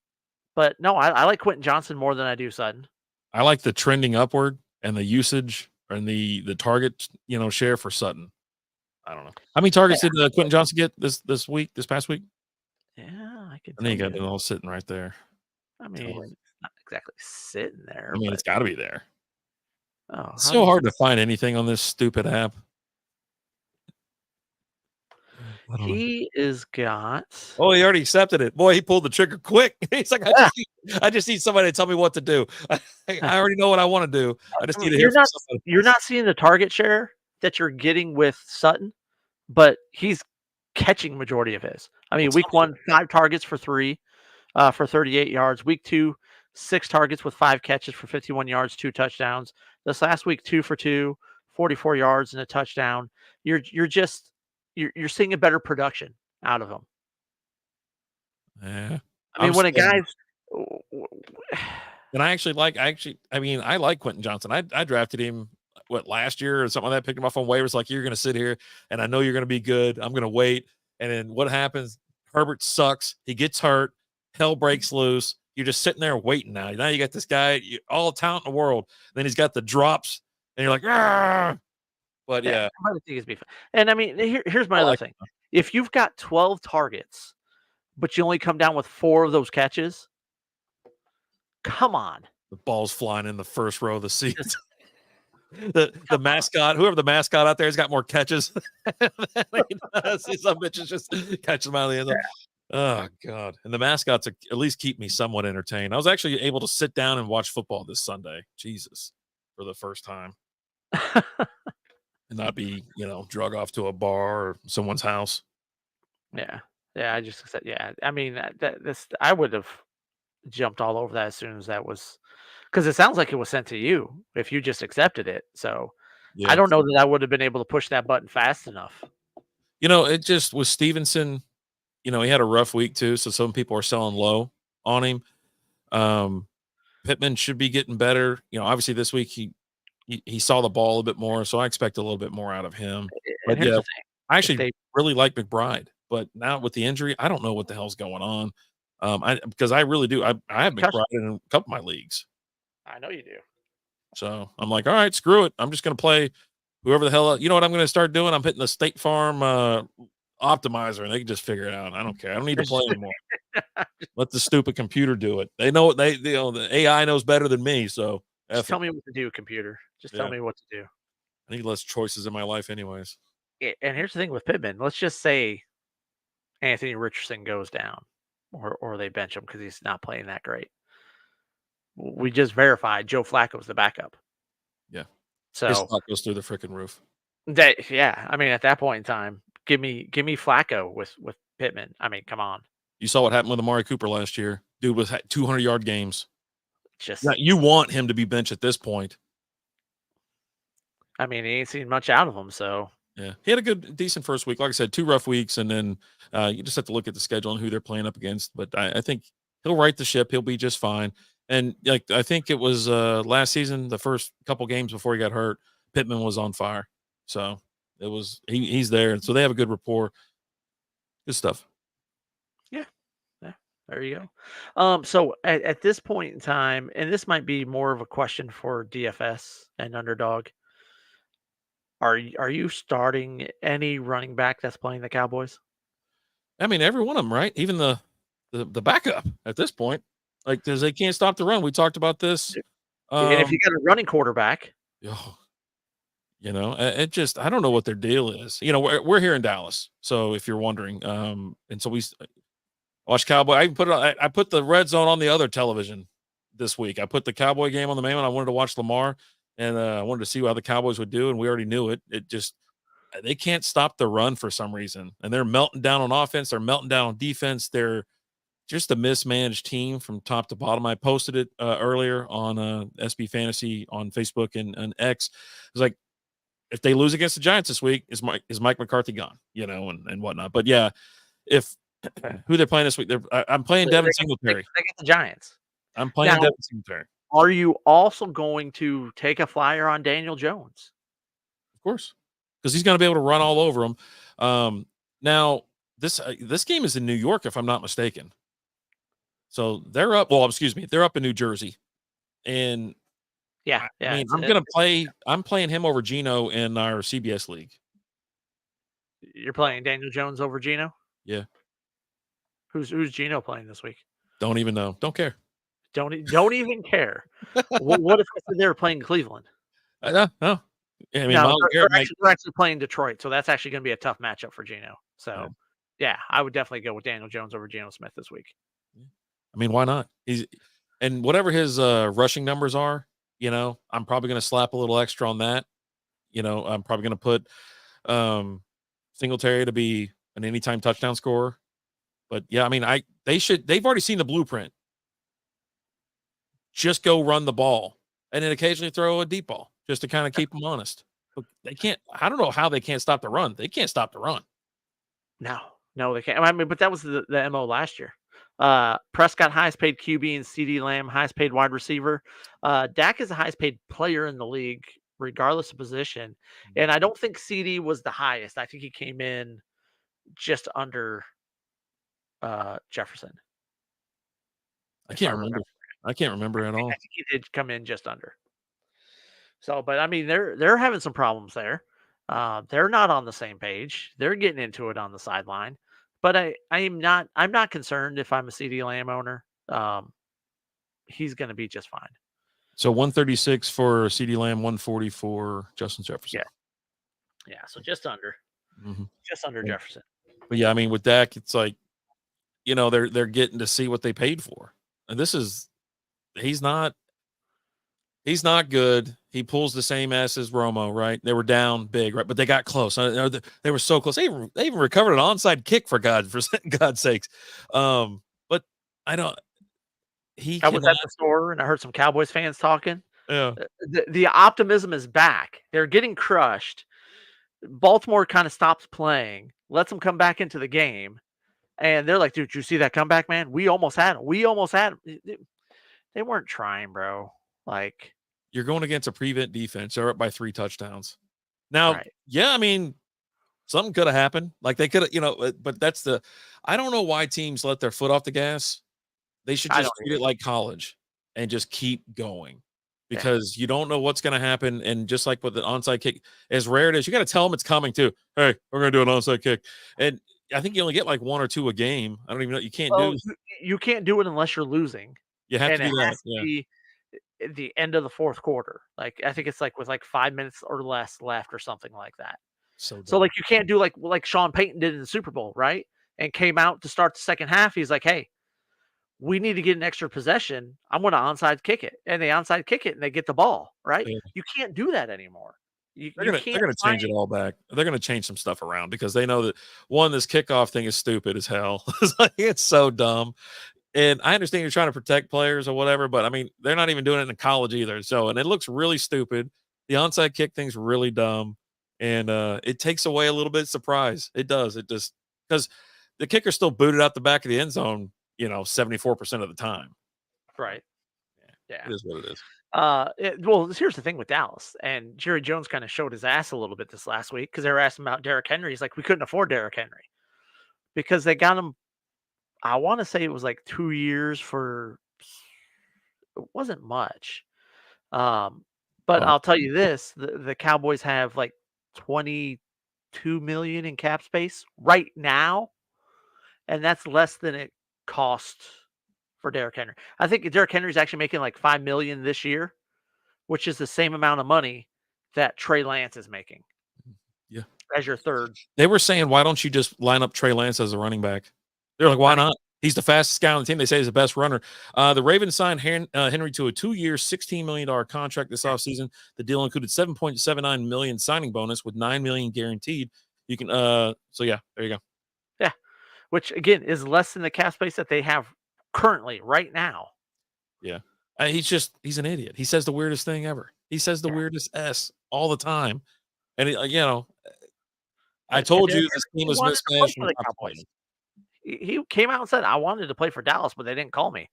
but no, I like Quentin Johnson more than I do Sutton. I like the trending upward and the usage and the target, share for Sutton. I don't know. How many targets did Quentin Johnson get this past week? Yeah, I can I think tell he got you. it all sitting right there. I mean, it's not exactly sitting there, I mean, but it's got to be there. oh, It's how do so you hard to find anything on this stupid app. I don't know. he is got Oh, he already accepted it. Boy, he pulled the trigger quick. He's like, I just need somebody to tell me what to do. I already know what I want to do. I just need to hear you're from not somebody you're else. not seeing the target share that you're getting with Sutton, but he's catching majority of his. I Well, mean, tell week me. 1, 5 targets for 3, for 38 yards. Week 2, 6 targets with 5 catches for 51 yards, 2 touchdowns. This last week, 2 for 2, 44 yards and a touchdown. You're just you're seeing a better production out of him. Yeah, I mean, I'm when a still. guy's And I mean, I like Quentin Johnson. I drafted him last year or something like that. Picked him up on waivers. Like, you're going to sit here, and I know you're going to be good. I'm going to wait. And then what happens? Herbert sucks. He gets hurt. Hell breaks loose. You're just sitting there waiting now. Now you got this guy, all talent in the world. Then he's got the drops, and you're like, ah. But yeah, yeah, I think it's be fun. And I mean, here's my I other like thing. If you've got 12 targets, but you only come down with 4 of those catches, come on. the balls flying in the first row of the Just seats. The come on. mascot, whoever the mascot out there has got more catches than he does. Some bitches just catch them out of the end zone. Oh God! And the mascots at least keep me somewhat entertained. I was actually able to sit down and watch football this Sunday. Jesus, for the first time, and not be drug off to a bar or someone's house. Yeah. Yeah, I just said yeah. I mean, this I would have jumped all over that as soon as that was, because it sounds like it was sent to you if you just accepted it. So I Yeah, don't know that I would have been able to push that button fast enough. it just was Stevenson. He had a rough week too, so some people are selling low on him. Um, Pittman should be getting better. Obviously this week he saw the ball a bit more, so I expect a little bit more out of him. And But here's yeah, the thing: I if actually they really like McBride, but now with the injury, I don't know what the hell's going on. Because I really do. I have concussion, McBride in a couple of my leagues, I know you do. so I'm like, all right, screw it. I'm just going to play whoever the hell. You know what I'm going to start doing? I'm hitting the State Farm optimizer, and they can just figure it out. I don't care. I don't need to play anymore. Let the stupid computer do it. They know what the AI knows better than me. So Just F tell it. me what to do, computer. Just tell Yeah, me what to do. I need less choices in my life, anyways. And here's the thing with Pittman. Let's just say Anthony Richardson goes down, or they bench him because he's not playing that great. We just verified Joe Flacco's the backup. Yeah. His So stock goes through the freaking roof. that yeah, I mean at that point in time, give me Flacco with Pittman. I mean, come on. You saw what happened with Amari Cooper last year. Dude was 200-yard games. Now, Just you want him to be benched at this point. I mean, he ain't seen much out of him, so Yeah. He had a decent first week. Like I said, 2 rough weeks, and then you just have to look at the schedule and who they're playing up against. But I think he'll right the ship. He'll be just fine. And like I think it was last season, the first couple games before he got hurt, Pittman was on fire. So it was he's there. So they have a good rapport. Good stuff. yeah, yeah. There you go. So at this point in time, and this might be more of a question for DFS and underdog. Are you starting any running back that's playing the Cowboys? I mean, every one of them, right? Even the backup at this point, like, because they can't stop the run. We talked about this. And if Um, you got a running quarterback, oh, it just I don't know what their deal is. We're here in Dallas, so if you're wondering, and so we watch Cowboy. I even put it. I put the red zone on the other television this week. I put the Cowboy game on the main one. I wanted to watch Lamar. and I wanted to see how the Cowboys would do, and we already knew it. It just they can't stop the run for some reason, and they're melting down on offense. They're melting down on defense. They're just a mismanaged team from top to bottom. I posted it earlier on SB Fantasy on Facebook and X. It was like, if they lose against the Giants this week, is Mike McCarthy gone? And whatnot. But yeah, if who they're playing this week, I'm playing Devin Singletary. They get the Giants. I'm playing Devin Singletary. Are you also going to take a flyer on Daniel Jones? Of course, because he's going to be able to run all over them. Now this game is in New York, if I'm not mistaken. So they're up. Well, excuse me, they're up in New Jersey, and yeah. I mean, I'm playing him over Geno in our CBS league. You're playing Daniel Jones over Geno? Yeah. Who's Geno playing this week? Don't even know. Don't care. Don't even care. What if they were playing Cleveland? No. I mean, no, they're actually playing Detroit, so that's actually going to be a tough matchup for Geno. So, yeah, I would definitely go with Daniel Jones over Geno Smith this week. I mean, why not? And whatever his rushing numbers are, I'm probably going to slap a little extra on that. I'm probably going to put Singletary to be an anytime touchdown scorer. But yeah, I mean, they've already seen the blueprint. Just go run the ball and then occasionally throw a deep ball just to kind of keep them honest. But they can't. I don't know how they can't stop the run. They can't stop the run. No, they can't. I mean, but that was the MO last year. Prescott, highest paid QB, and CeeDee Lamb, highest paid wide receiver. Dak is the highest paid player in the league, regardless of position. And I don't think CeeDee was the highest. I think he came in just under Jefferson. I can't remember at all. I think he did come in just under. So, but I mean, they're having some problems there. They're not on the same page. They're getting into it on the sideline. But I'm not concerned if I'm a CeeDee Lamb owner. He's going to be just fine. So 136 for CeeDee Lamb, 140 for Justin Jefferson. Yeah. So just under, Jefferson. But yeah, I mean, with Dak, it's like, they're getting to see what they paid for, and he's not good. He pulls the same ass as Romo, right? They were down big, right? But they got close. They were so close. They even recovered an onside kick for God's sakes. But I don't. I was at the store and I heard some Cowboys fans talking. Yeah. The optimism is back. They're getting crushed. Baltimore kind of stops playing, lets them come back into the game, and they're like, "Dude, you see that comeback, man? We almost had them. They weren't trying, bro. Like, you're going against a prevent defense. They're up by 3 touchdowns. Now, yeah, I mean, something could have happened. Like they could have, but I don't know why teams let their foot off the gas. They should just treat it like college and just keep going, because you don't know what's going to happen. And just like with the onside kick, as rare it is, you got to tell them it's coming too. Hey, we're going to do an onside kick. And I think you only get like 1 or 2 a game. I don't even know. You can't you can't do it unless you're losing. You have to do that. To be the end of the fourth quarter. Like, I think it's like with like 5 minutes or less left or something like that. So like you can't do like Sean Payton did in the Super Bowl, right? And came out to start the second half. He's like, hey, we need to get an extra possession. I'm going to onside kick it. And they onside kick it and they get the ball, right? Yeah. You can't do that anymore. They're going to change it all back. They're going to change some stuff around, because they know that, one, this kickoff thing is stupid as hell. It's so dumb. And I understand you're trying to protect players or whatever, but I mean, they're not even doing it in college either. So, and it looks really stupid. The onside kick thing's really dumb. And it takes away a little bit of surprise. It does. It just, because the kicker's still booted out the back of the end zone, 74% of the time. Right. Yeah. It is what it is. Well, here's the thing with Dallas, and Jerry Jones kind of showed his ass a little bit this last week, because they were asking about Derrick Henry. He's like, we couldn't afford Derrick Henry because they got him. I want to say it was like 2 years for, it wasn't much. But I'll tell you this, the Cowboys have like 22 million in cap space right now. And that's less than it cost for Derrick Henry. I think Derrick Henry's actually making like 5 million this year, which is the same amount of money that Trey Lance is making. Yeah. As your third. They were saying, why don't you just line up Trey Lance as a running back? They're like, why not? He's the fastest guy on the team. They say he's the best runner. The Ravens signed Henry to a 2-year, $16 million contract this offseason. The deal included $7.79 million signing bonus with $9 million guaranteed. You can so yeah, there you go. Yeah, which again is less than the cap space that they have currently right now. Yeah. He's an idiot. He says the weirdest thing ever. He says the Yeah, weirdest S all the time. And I and told then you this team he was wanted to play mismanaged from for the top to bottom. Cowboys. He came out and said, "I wanted to play for Dallas, but they didn't call me."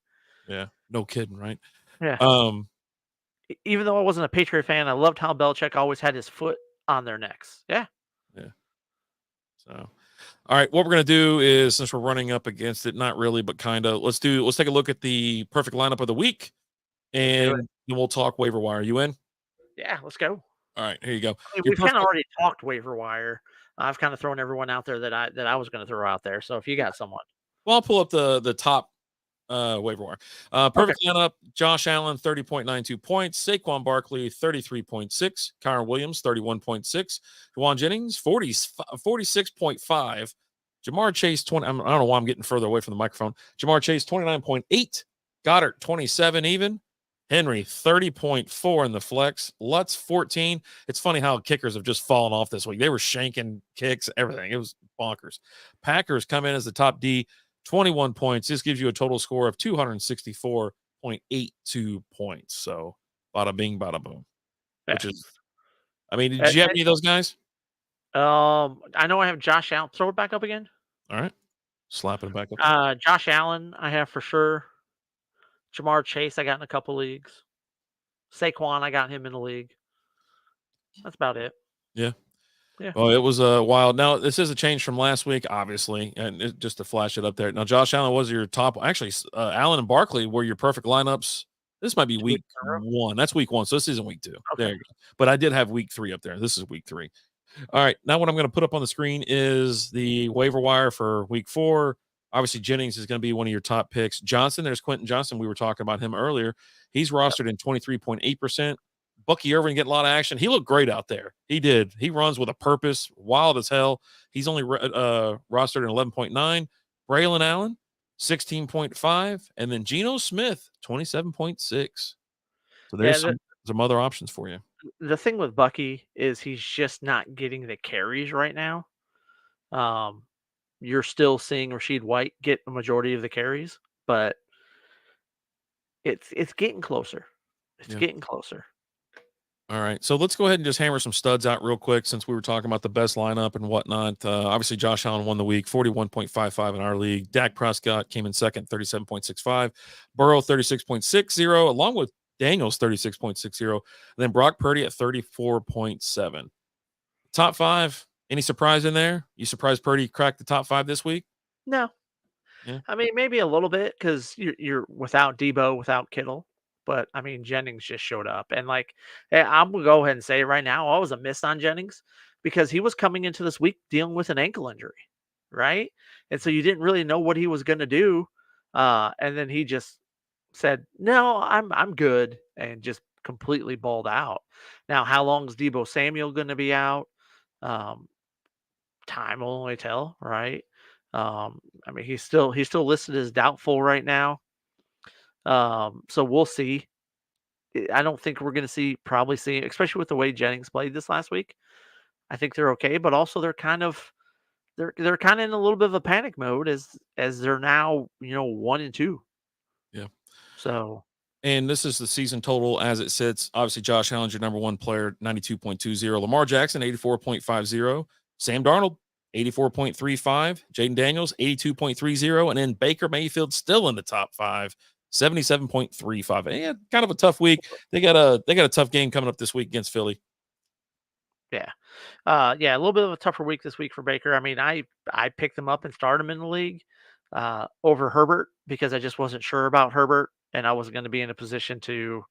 Yeah. No kidding, right? Yeah, Um, even though I wasn't a Patriot fan, I loved how Belichick always had his foot on their necks. Yeah, yeah. So all right, what we're gonna do is since we're running up against it, not really, but kind of, let's take a look at the perfect lineup of the week, let's do it. and then we'll talk waiver wire. You in? Yeah, let's go. All right, here you go. I mean, Your we've kind of perfect. already talked waiver wire. I've kind of thrown everyone out there that I was going to throw out there. So if you got someone, Well, I'll pull up the top waiver wire. okay, Perfect lineup: Josh Allen 30.92 points, Saquon Barkley 33.6, Kyron Williams 31.6, Juwan Jennings 46.5, Jamar Chase 20. I don't know why I'm getting further away from the microphone. Jamar Chase 29.8, Goddard 27 even. Henry 30.4 in the flex. Lutz 14. It's funny how kickers have just fallen off this week. They were shanking kicks, everything. It was bonkers. Packers come in as the top D, 21 points. This gives you a total score of 264.82 points. So bada bing, bada boom. yeah. Which is, I mean, did you have any of those guys? I know I have Josh Allen. Throw it back up again. All right. Slapping it back up there. Josh Allen, I have for sure. Jamar Chase, I got in a couple leagues. Saquon, I got him in the league. That's about it. Yeah. Yeah. Well, it was wild. Now, this is a change from last week, obviously, and just to flash it up there. Now, Josh Allen was your top. Actually, Allen and Barkley were your perfect lineups. This might be 2 week weeks in a row. one. That's week one. So this isn't week two. There Okay. you go. But I did have week 3 up there. This is week 3. All right. Now, what I'm going to put up on the screen is the waiver wire for week 4. Obviously, Jennings is going to be one of your top picks. Johnson, there's Quentin Johnson. We were talking about him earlier. He's rostered in 23.8%. Bucky Irvin getting a lot of action. He looked great out there. He did. He runs with a purpose, wild as hell. He's only rostered in 11.9. Braylon Allen, 16.5. And then Geno Smith, 27.6. So Yeah. there's some other options for you. The thing with Bucky is he's just not getting the carries right now. Um, you're still seeing Rashid White get a majority of the carries, but it's getting closer. It's Yeah. getting closer. All right. So let's go ahead and just hammer some studs out real quick since we were talking about the best lineup and whatnot. Obviously, Josh Allen won the week, 41.55 in our league. Dak Prescott came in second, 37.65. Burrow, 36.60, along with Daniels, 36.60. And then Brock Purdy at 34.7. Top 5, any surprise in there? You surprised Purdy cracked the top 5 this week? No, Yeah. I mean maybe a little bit because you're without Debo, without Kittle, but I mean Jennings just showed up, and like I'm gonna go ahead and say it right now, I was a miss on Jennings because he was coming into this week dealing with an ankle injury, right? And so you didn't really know what he was gonna do, and then he just said, "No, I'm good," and just completely balled out. Now, how long is Debo Samuel going to be out? Um, time will only tell, right? I mean, he's still listed as doubtful right now. So we'll see. I don't think we're going to probably see, especially with the way Jennings played this last week. I think they're okay, but also they're kind of in a little bit of a panic mode as they're now 1-2. Yeah. So And this is the season total as it sits. Obviously, Josh Allen's your number one player, 92.20. Lamar Jackson, 84.50. Sam Darnold, 84.35. Jaden Daniels, 82.30. And then Baker Mayfield still in the top 5, 77.35. And kind of a tough week. They got a tough game coming up this week against Philly. yeah. Yeah, a little bit of a tougher week this week for Baker. I mean, I picked him up and started him in the league over Herbert because I just wasn't sure about Herbert, and I wasn't going to be in a position to.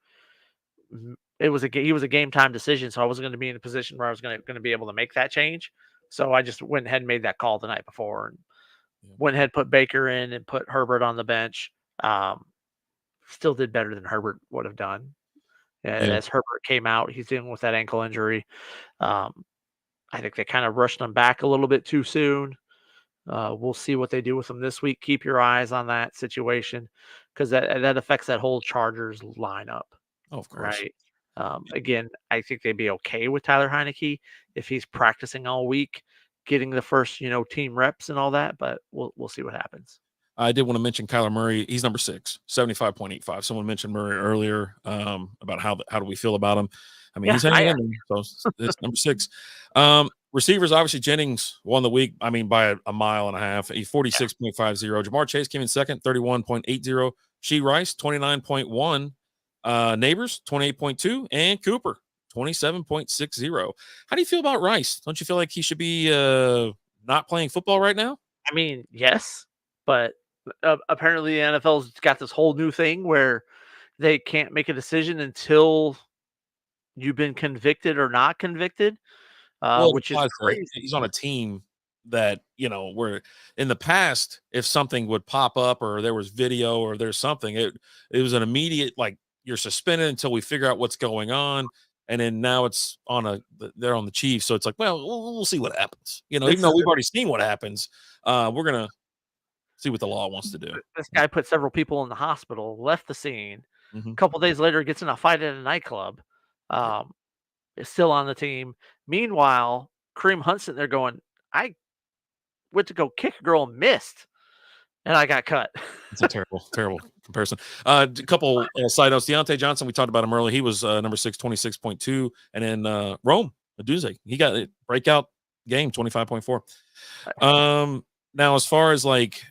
It was he was a game time decision, so I wasn't going to be in a position where I was going to be able to make that change. So I just went ahead and made that call the night before, and went ahead, put Baker in, and put Herbert on the bench. Still did better than Herbert would have done. Yeah. As Herbert came out, he's dealing with that ankle injury. I think they kind of rushed him back a little bit too soon. We'll see what they do with him this week. Keep your eyes on that situation because that affects that whole Chargers lineup, Oh, of course. right? Again, I think they'd be okay with Tyler Heineke if he's practicing all week, getting the first team reps and all that. But we'll see what happens. I did want to mention Kyler Murray. He's number 6, 75.85. Someone mentioned Murray earlier about how do we feel about him. I mean, Yeah, he's hanging in there. So it's number 6. Receivers, obviously, Jennings won the week, I mean, by a mile and a half. He's 46.50. Jamar Chase came in second, 31.80. She Rice, 29.1. Neighbors, 28.2. And Cooper, 27.60. How do you feel about Rice? Don't you feel like he should be not playing football right now? I mean, yes, but apparently the NFL's got this whole new thing where they can't make a decision until you've been convicted or not convicted, Well, it which is applies to crazy. he's on a team that, where in the past, if something would pop up or there was video or there's something, it was an immediate, like, you're suspended until we figure out what's going on. And then now it's they're on the Chiefs. So it's like, well, we'll see what happens. Even This though is we've already seen what happens, we're gonna see what the law wants to do. this guy put several people in the hospital, left the scene. A Mhm. couple days later, gets in a fight at a nightclub. Yep. Um, is still on the team. Meanwhile, Kareem Hunt's sitting there going, "I went to go kick a girl and missed, and I got cut." It's a terrible, terrible comparison. A couple side notes. Deontay Johnson, we talked about him earlier. He was number 6, 26.2. And then Rome Aduze, he got a breakout game, 25.4. Now, as far as like,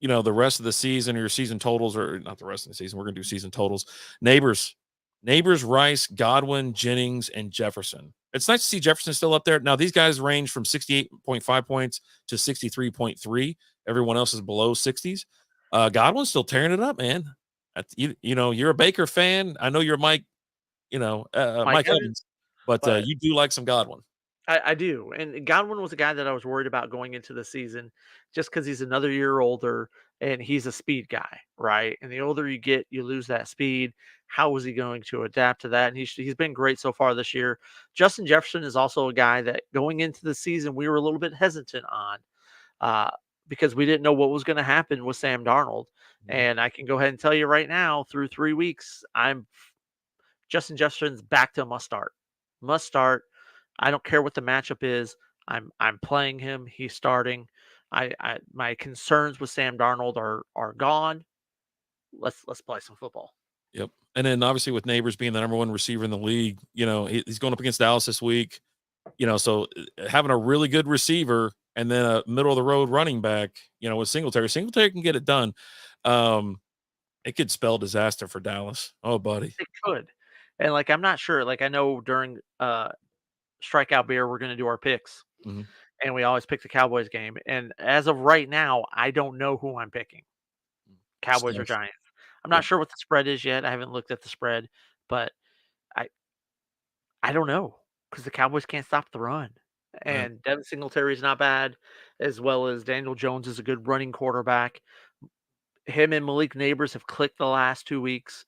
the rest of the season or your season totals, or not the rest of the season, we're going to do season totals. Neighbors, Rice, Godwin, Jennings, and Jefferson. It's nice to see Jefferson still up there. Now, these guys range from 68.5 points to 63.3. Everyone else is below 60s. Godwin's still tearing it up, man. You're a Baker fan. I know you're Mike, Mike Mike Evans, Evans, but but you do like some Godwin. I do. And Godwin was a guy that I was worried about going into the season just because he's another year older and he's a speed guy, right? And the older you get, you lose that speed. How is he going to adapt to that? And he's been great so far this year. Justin Jefferson is also a guy that going into the season, we were a little bit hesitant on uh, because we didn't know what was going to happen with Sam Darnold. Mhm. And I can go ahead and tell you right now, through 3 weeks, Justin Jefferson's back to a must start. Must start. I don't care what the matchup is. I'm playing him. He's starting. I my concerns with Sam Darnold are gone. Let's play some football. Yep. And then obviously with Neighbors being the number 1 receiver in the league, he's going up against Dallas this week. So having a really good receiver and then a middle of the road running back, with Singletary can get it done. It could spell disaster for Dallas. Oh, buddy. It could. And I'm not sure. I know during Strikeout Beer, we're gonna do our picks. Mhm. And we always pick the Cowboys game. And as of right now, I don't know who I'm picking. Cowboys or Stealth. Giants. I'm not Yep. sure what the spread is yet. I haven't looked at the spread, but I I don't know because the Cowboys can't stop the run. Right. And Devin Singletary is not bad, as well as Daniel Jones is a good running quarterback. Him and Malik Neighbors have clicked the last 2 weeks,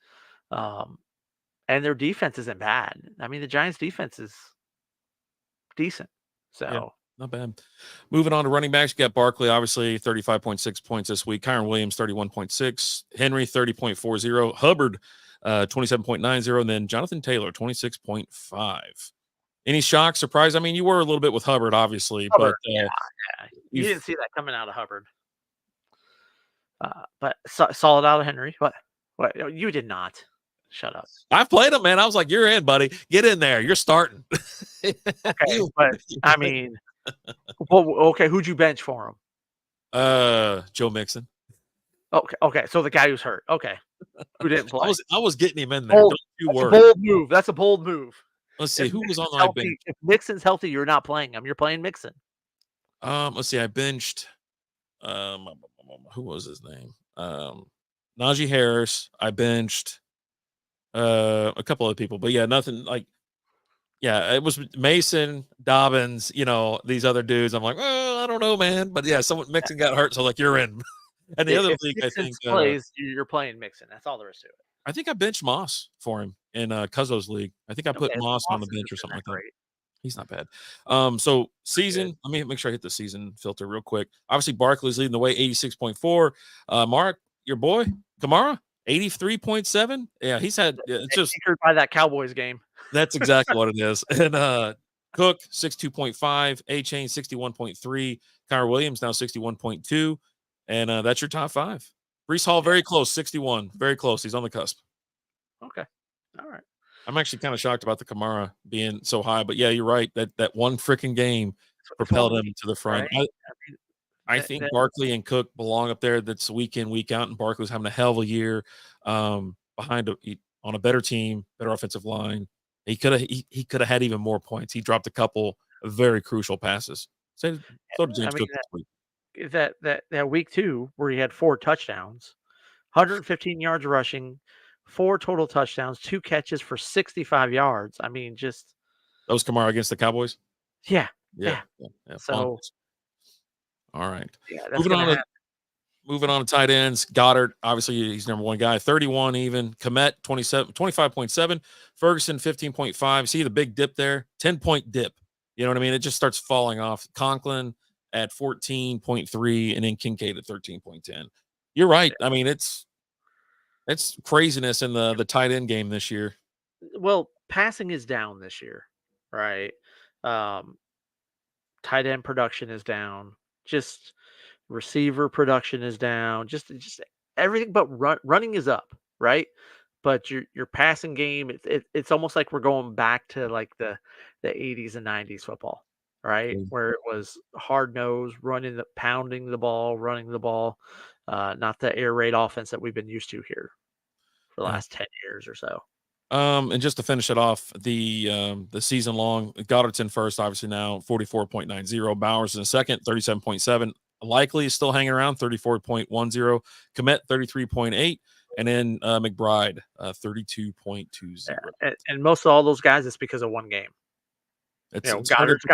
um, and their defense isn't bad. I mean, the Giants' defense is decent. Yeah. So Not bad. Moving on to running backs, you got Barkley, obviously 35.6 points this week. Kyron Williams, 31.6. Henry, 30.40. Hubbard, 27.90. And then Jonathan Taylor, 26.5. Any shock, surprise? I mean, you were a little bit with Hubbard, obviously, but Hubbard, yeah, yeah, you you've didn't see that coming out of Hubbard, but solid out of Henry. What? No, you did not. Shut up. I've played him, man. I was like, you're in, buddy. Get in there. You're starting. Okay, You- but I mean, well, okay, who'd you bench for him? Joe Mixon. Okay, so the guy who's hurt. Okay, who didn't I play? was getting him in there. Bold. Don't you That's a worry. bold move. That's a bold move. Let's see If who was on Mixon's my bench. healthy, if Mixon's healthy, you're not playing him. You're playing Mixon. Let's see. I benched. Who was his name? Najee Harris. I benched a couple of people, but yeah, nothing like. Yeah, it was Mason, Dobbins, these other dudes. I'm like, well, I don't know, man. But yeah, someone Mixon got hurt, so like you're in. And the other If league, Mixon plays, you're playing Mixon. That's all there is to it. I think I benched Moss for him in Cuzzo's league. I think I put Okay, Moss on the Moss bench or isn't something that like that. great. He's not bad. So season, let me make sure I hit the season filter real quick. Obviously, Barkley's leading the way, 86.4. Mark, your boy, Kamara, 83.7. Yeah, he's had it's just Anchored by that Cowboys game. that's exactly what it is. And Cook, 62.5, A Chain 61.3, Kyler Williams now 61.2. And that's your top five. Brees Hall, very close, 61. Very close. He's on the cusp. Okay. All right. I'm actually kind of shocked about the Kamara being so high, but yeah, you're right. That one freaking game It's one propelled week, him to the front. right? I mean, I think Barkley and Cook belong up there. That's week in, week out, and Barkley's having a hell of a year on a better team, better offensive line. He could have had even more points. He dropped a couple of very crucial passes. So did I James mean Cook this week. that week 2 where he had 4 touchdowns, 115 yards rushing, 4 total touchdowns, 2 catches for 65 yards. I mean, just That was Kamara against the Cowboys. yeah. Yeah. So all right. yeah, that's gonna happen. Moving on to tight ends, Goddard, obviously he's number one guy, 31 even. Komet, 25.7. Ferguson, 15.5. See the big dip there? 10-point dip. You know what I mean? It just starts falling off. Conklin at 14.3, and then Kincaid at 13.10. You're right. I mean, it's craziness in the tight end game this year. Well, passing is down this year, right? Tight end production is down. Just receiver production is down. Just everything but running is up, right? But your passing game, it's almost like we're going back to like the 80s and 90s football, right? Where it was hard nose, pounding the ball, running the ball, not the air raid offense that we've been used to here for the Yeah. last 10 years or so. And just to finish it off, the season long, Goddard's in first, obviously now 44.90. Bowers in second, 37.7. Likely is still hanging around 34.10. Komet 33.8, and then McBride 32.20. And most of all those guys, it's because of one game. It's Goddard's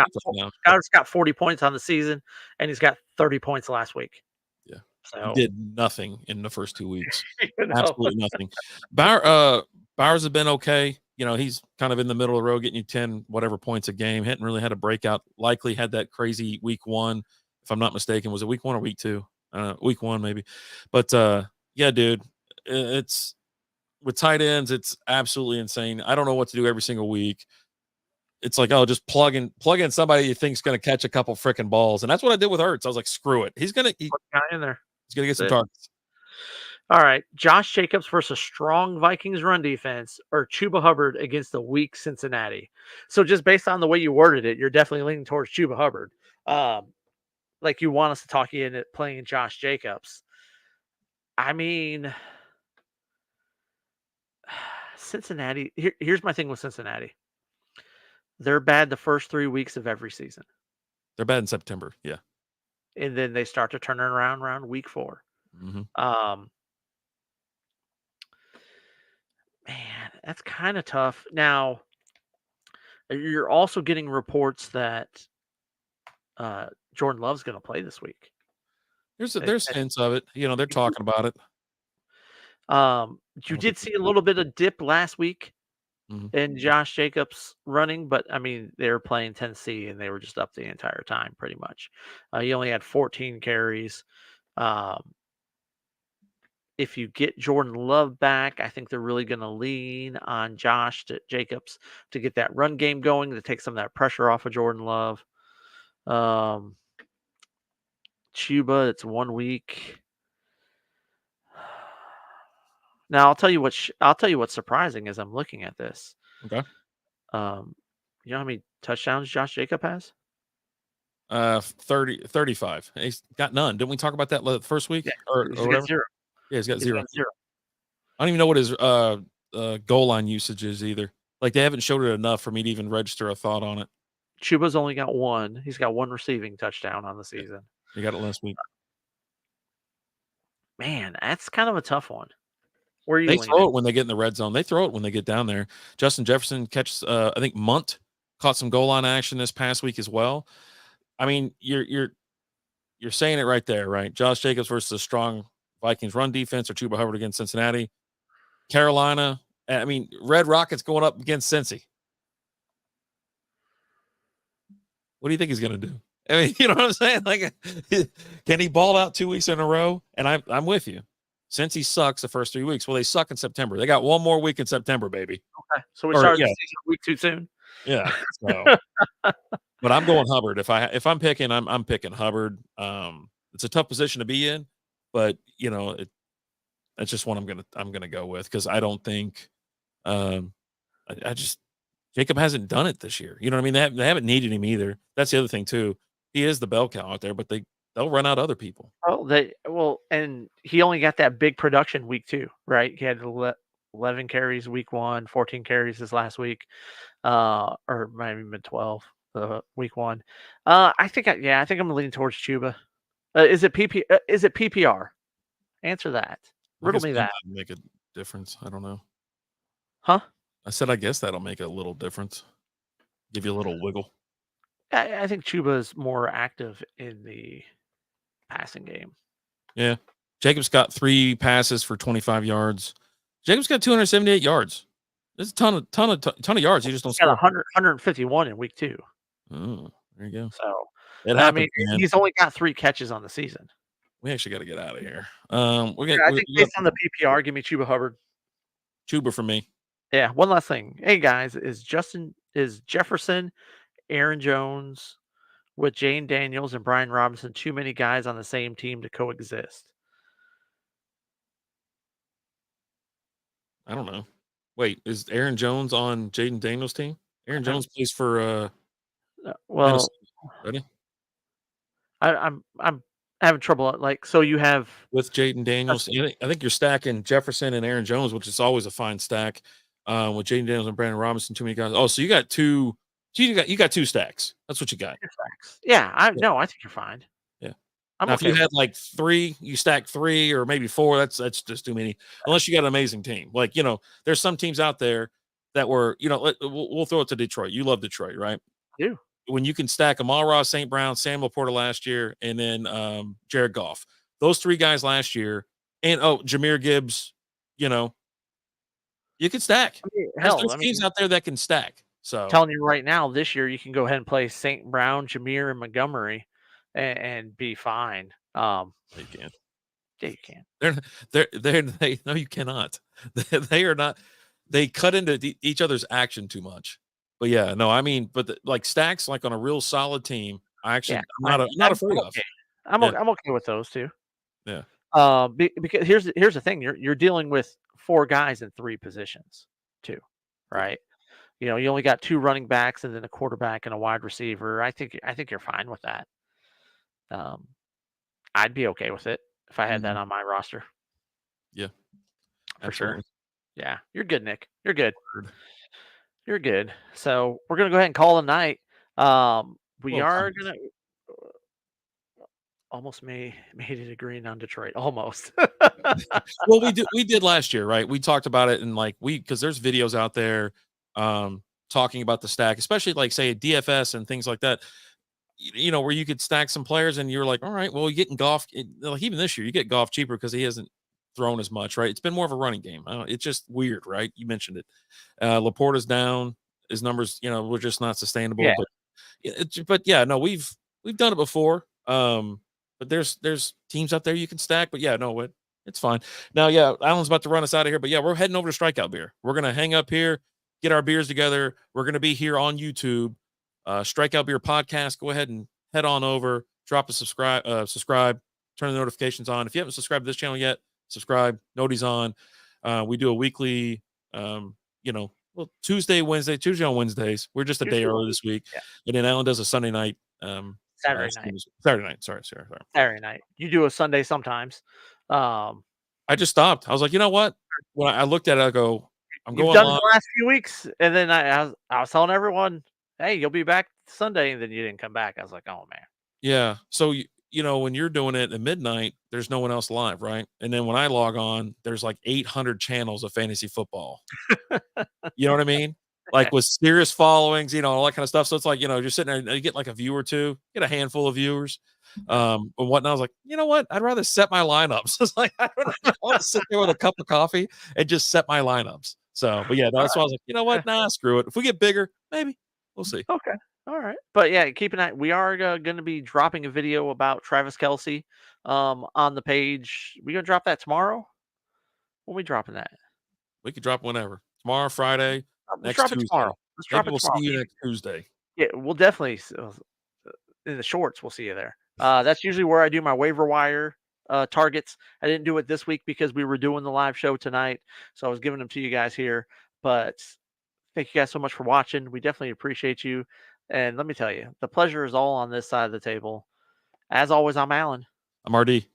got 40 points on the season, and he's got 30 points last week. Yeah, so he did nothing in the first 2 weeks. know? Absolutely nothing. Bowers have been okay. You know, he's kind of in the middle of the road, getting you 10 whatever points a game. Hadn't really had a breakout. Likely had that crazy week 1, if I'm not mistaken. Was it week 1 or week 2? Week 1 maybe. But yeah, dude, it's with tight ends, it's absolutely insane. I don't know what to do every single week. It's like, oh, just plug in somebody you think's going to catch a couple freaking balls, and that's what I did with Ertz. I was like, screw it, he's gonna in there. He's gonna get some targets. All right, Josh Jacobs versus strong Vikings run defense, or Chuba Hubbard against the weak Cincinnati. So just based on the way you worded it, you're definitely leaning towards Chuba Hubbard. Like you want us to talk you into playing Josh Jacobs. I mean, Cincinnati. Here's my thing with Cincinnati. They're bad the first 3 weeks of every season. They're bad in September, yeah. And then they start to turn it around week 4. Mm-hmm. Man, that's kind of tough. Now, you're also getting reports that Jordan Love's going to play this week. There's hints of it. You know, they're talking about it. You did see a little bit of dip last week in Josh Jacobs running, but I mean, they were playing Tennessee and they were just up the entire time pretty much. He only had 14 carries. If you get Jordan Love back, I think they're really going to lean on Jacobs to get that run game going, to take some of that pressure off of Jordan Love. Chuba, it's 1 week. Now I'll tell you what's surprising as I'm looking at this. Okay. You know how many touchdowns Josh Jacob has? 35. He's got none. Didn't we talk about that the first week? Yeah, or whatever? 0. Yeah, he's got 0. I don't even know what his goal line usage is either. Like they haven't showed it enough for me to even register a thought on it. Chuba's only got 1. He's got 1 receiving touchdown on the season. He got it last week. Man, that's kind of a tough one. Where are you They leaning? throw it when they get in the red zone. They throw it when they get down there. Justin Jefferson catches, I think Munt caught some goal line action this past week as well. I mean, you're saying it right there, right? Josh Jacobs versus a strong Vikings run defense, or Chuba Hubbard against Cincinnati. Carolina, I mean, Red Rockets going up against Cincy. What do you think he's going to do? I mean, you know what I'm saying? Like, can he ball out 2 weeks in a row? And I'm with you. Since he sucks the first 3 weeks, well, they suck in September. They got one more week in September, baby. Okay, so we Or started yeah, the season a week too soon. yeah. So, but I'm going Hubbard. If I'm picking, I'm picking Hubbard. It's a tough position to be in, but you know, that's just one I'm gonna go with because I don't think, I just Jacob hasn't done it this year. You know what I mean? They haven't needed him either. That's the other thing too. He is the bell cow out there, but they'll run out other people. And he only got that big production week 2, right? He had 11 carries week 1, 14 carries this last week, or might have even been 12 week 1. I think I'm leaning towards Chuba. Is it PPR? Answer that. I Riddle guess me that that. might make a difference. I don't know. Huh? I said I guess that'll make a little difference. Give you a little wiggle. I think Chuba is more active in the passing game. Yeah. Jacob's got 3 passes for 25 yards. Jacob's got 278 yards. There's a ton of yards. He just don't He's got score. 151 in week 2. Oh, there you go. So, It I mean, happens, man. he's only got 3 catches on the season. We actually got to get out of here. I think based on the PPR, give me Chuba Hubbard. Chuba for me. Yeah, one last thing. Hey guys, is Jefferson, Aaron Jones with Jane Daniels and Brian Robinson too many guys on the same team to coexist? I don't know. Wait, is Aaron Jones on Jaden Daniels' team? Aaron Jones plays for well, Minnesota, ready? I'm having trouble. Like, so you have With Jaden Daniels. I think you're stacking Jefferson and Aaron Jones, which is always a fine stack. With Jaden Daniels and Brandon Robinson, too many guys. Oh, so you got two. You got 2 stacks. That's what you got. Yeah, I Yeah. think you're fine. Yeah. I'm Now, okay. if you had like 3, you stack 3 or maybe 4. That's just too many. Unless you got an amazing team. Like, you know, there's some teams out there that were, you know, we'll throw it to Detroit. You love Detroit, right? I do. When you can stack Amon-Ra, St. Brown, Samuel Porter last year, and then Jared Goff. Those 3 guys last year, and Jahmyr Gibbs, you know, you can stack. I mean, There's teams out there that can stack. So telling you right now, this year you can go ahead and play St. Brown, Jahmyr, and Montgomery, and be fine. you can. Yeah, you can. No, you cannot. They are not. They cut into each other's action too much. But yeah, no, I mean, but like stacks, like on a real solid team, I'm not afraid of. Okay. I'm okay with those too. Yeah. Because here's the thing: you're dealing with 4 guys in 3 positions too, right? You know, you only got 2 running backs and then a quarterback and a wide receiver. I think you're fine with that. I'd be okay with it if I had that on my roster. Yeah. For Absolutely. sure. Yeah, you're good, Nick. You're good. You're good. So we're gonna go ahead and call it a night. We are gonna almost made it agreeing on Detroit. Almost. Well, we did last year, right? We talked about it and like because there's videos out there talking about the stack, especially like say DFS and things like that. You know, where you could stack some players and you're like, all right, well, you're getting Goff. Like even this year, you get Goff cheaper because he hasn't thrown as much, right? It's been more of a running game. It's just weird, right? You mentioned it. Laporta's down. His numbers, you know, were just not sustainable. Yeah. But yeah, no, we've done it before. But there's teams out there you can stack. But yeah, no, it's fine. Now, yeah, Alan's about to run us out of here. But yeah, we're heading over to Strikeout Beer. We're gonna hang up here, get our beers together. We're gonna be here on YouTube. Strikeout Beer Podcast. Go ahead and head on over, drop a subscribe, turn the notifications on. If you haven't subscribed to this channel yet, subscribe. Noti's on. We do a weekly, Tuesday on Wednesdays. We're just a day early this week. Yeah. And then Alan does a Sunday night. Saturday night. Saturday night. Sorry. Saturday night. You do a Sunday sometimes. I just stopped. I was like, you know what? When I looked at it, I go, You've done it the last few weeks, and then I was telling everyone, hey, you'll be back Sunday, and then you didn't come back. I was like, oh man. Yeah. So you know, when you're doing it at midnight, there's no one else live, right? And then when I log on, there's like 800 channels of fantasy football. You know what I mean? Like with serious followings, you know, all that kind of stuff. So it's like, you know, you're sitting there and you get like a view or two, get a handful of viewers, and whatnot. I was like, you know what? I'd rather set my lineups. It's like, I want to sit there with a cup of coffee and just set my lineups. So, but yeah, that's why I was like, you know what? Nah, screw it. If we get bigger, maybe we'll see. Okay. All right. But yeah, keep an eye. We are going to be dropping a video about Travis Kelsey on the page. We going to drop that tomorrow? When we dropping that? We could drop whenever. Tomorrow, Friday, Let's next drop it Tuesday. tomorrow. Let's drop Maybe it we'll see tomorrow. you next Tuesday. Yeah, we'll definitely in the shorts. We'll see you there. That's usually where I do my waiver wire targets. I didn't do it this week because we were doing the live show tonight, so I was giving them to you guys here. But thank you guys so much for watching. We definitely appreciate you. And let me tell you, the pleasure is all on this side of the table. As always, I'm Alan. I'm RD.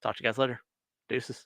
Talk to you guys later. Deuces.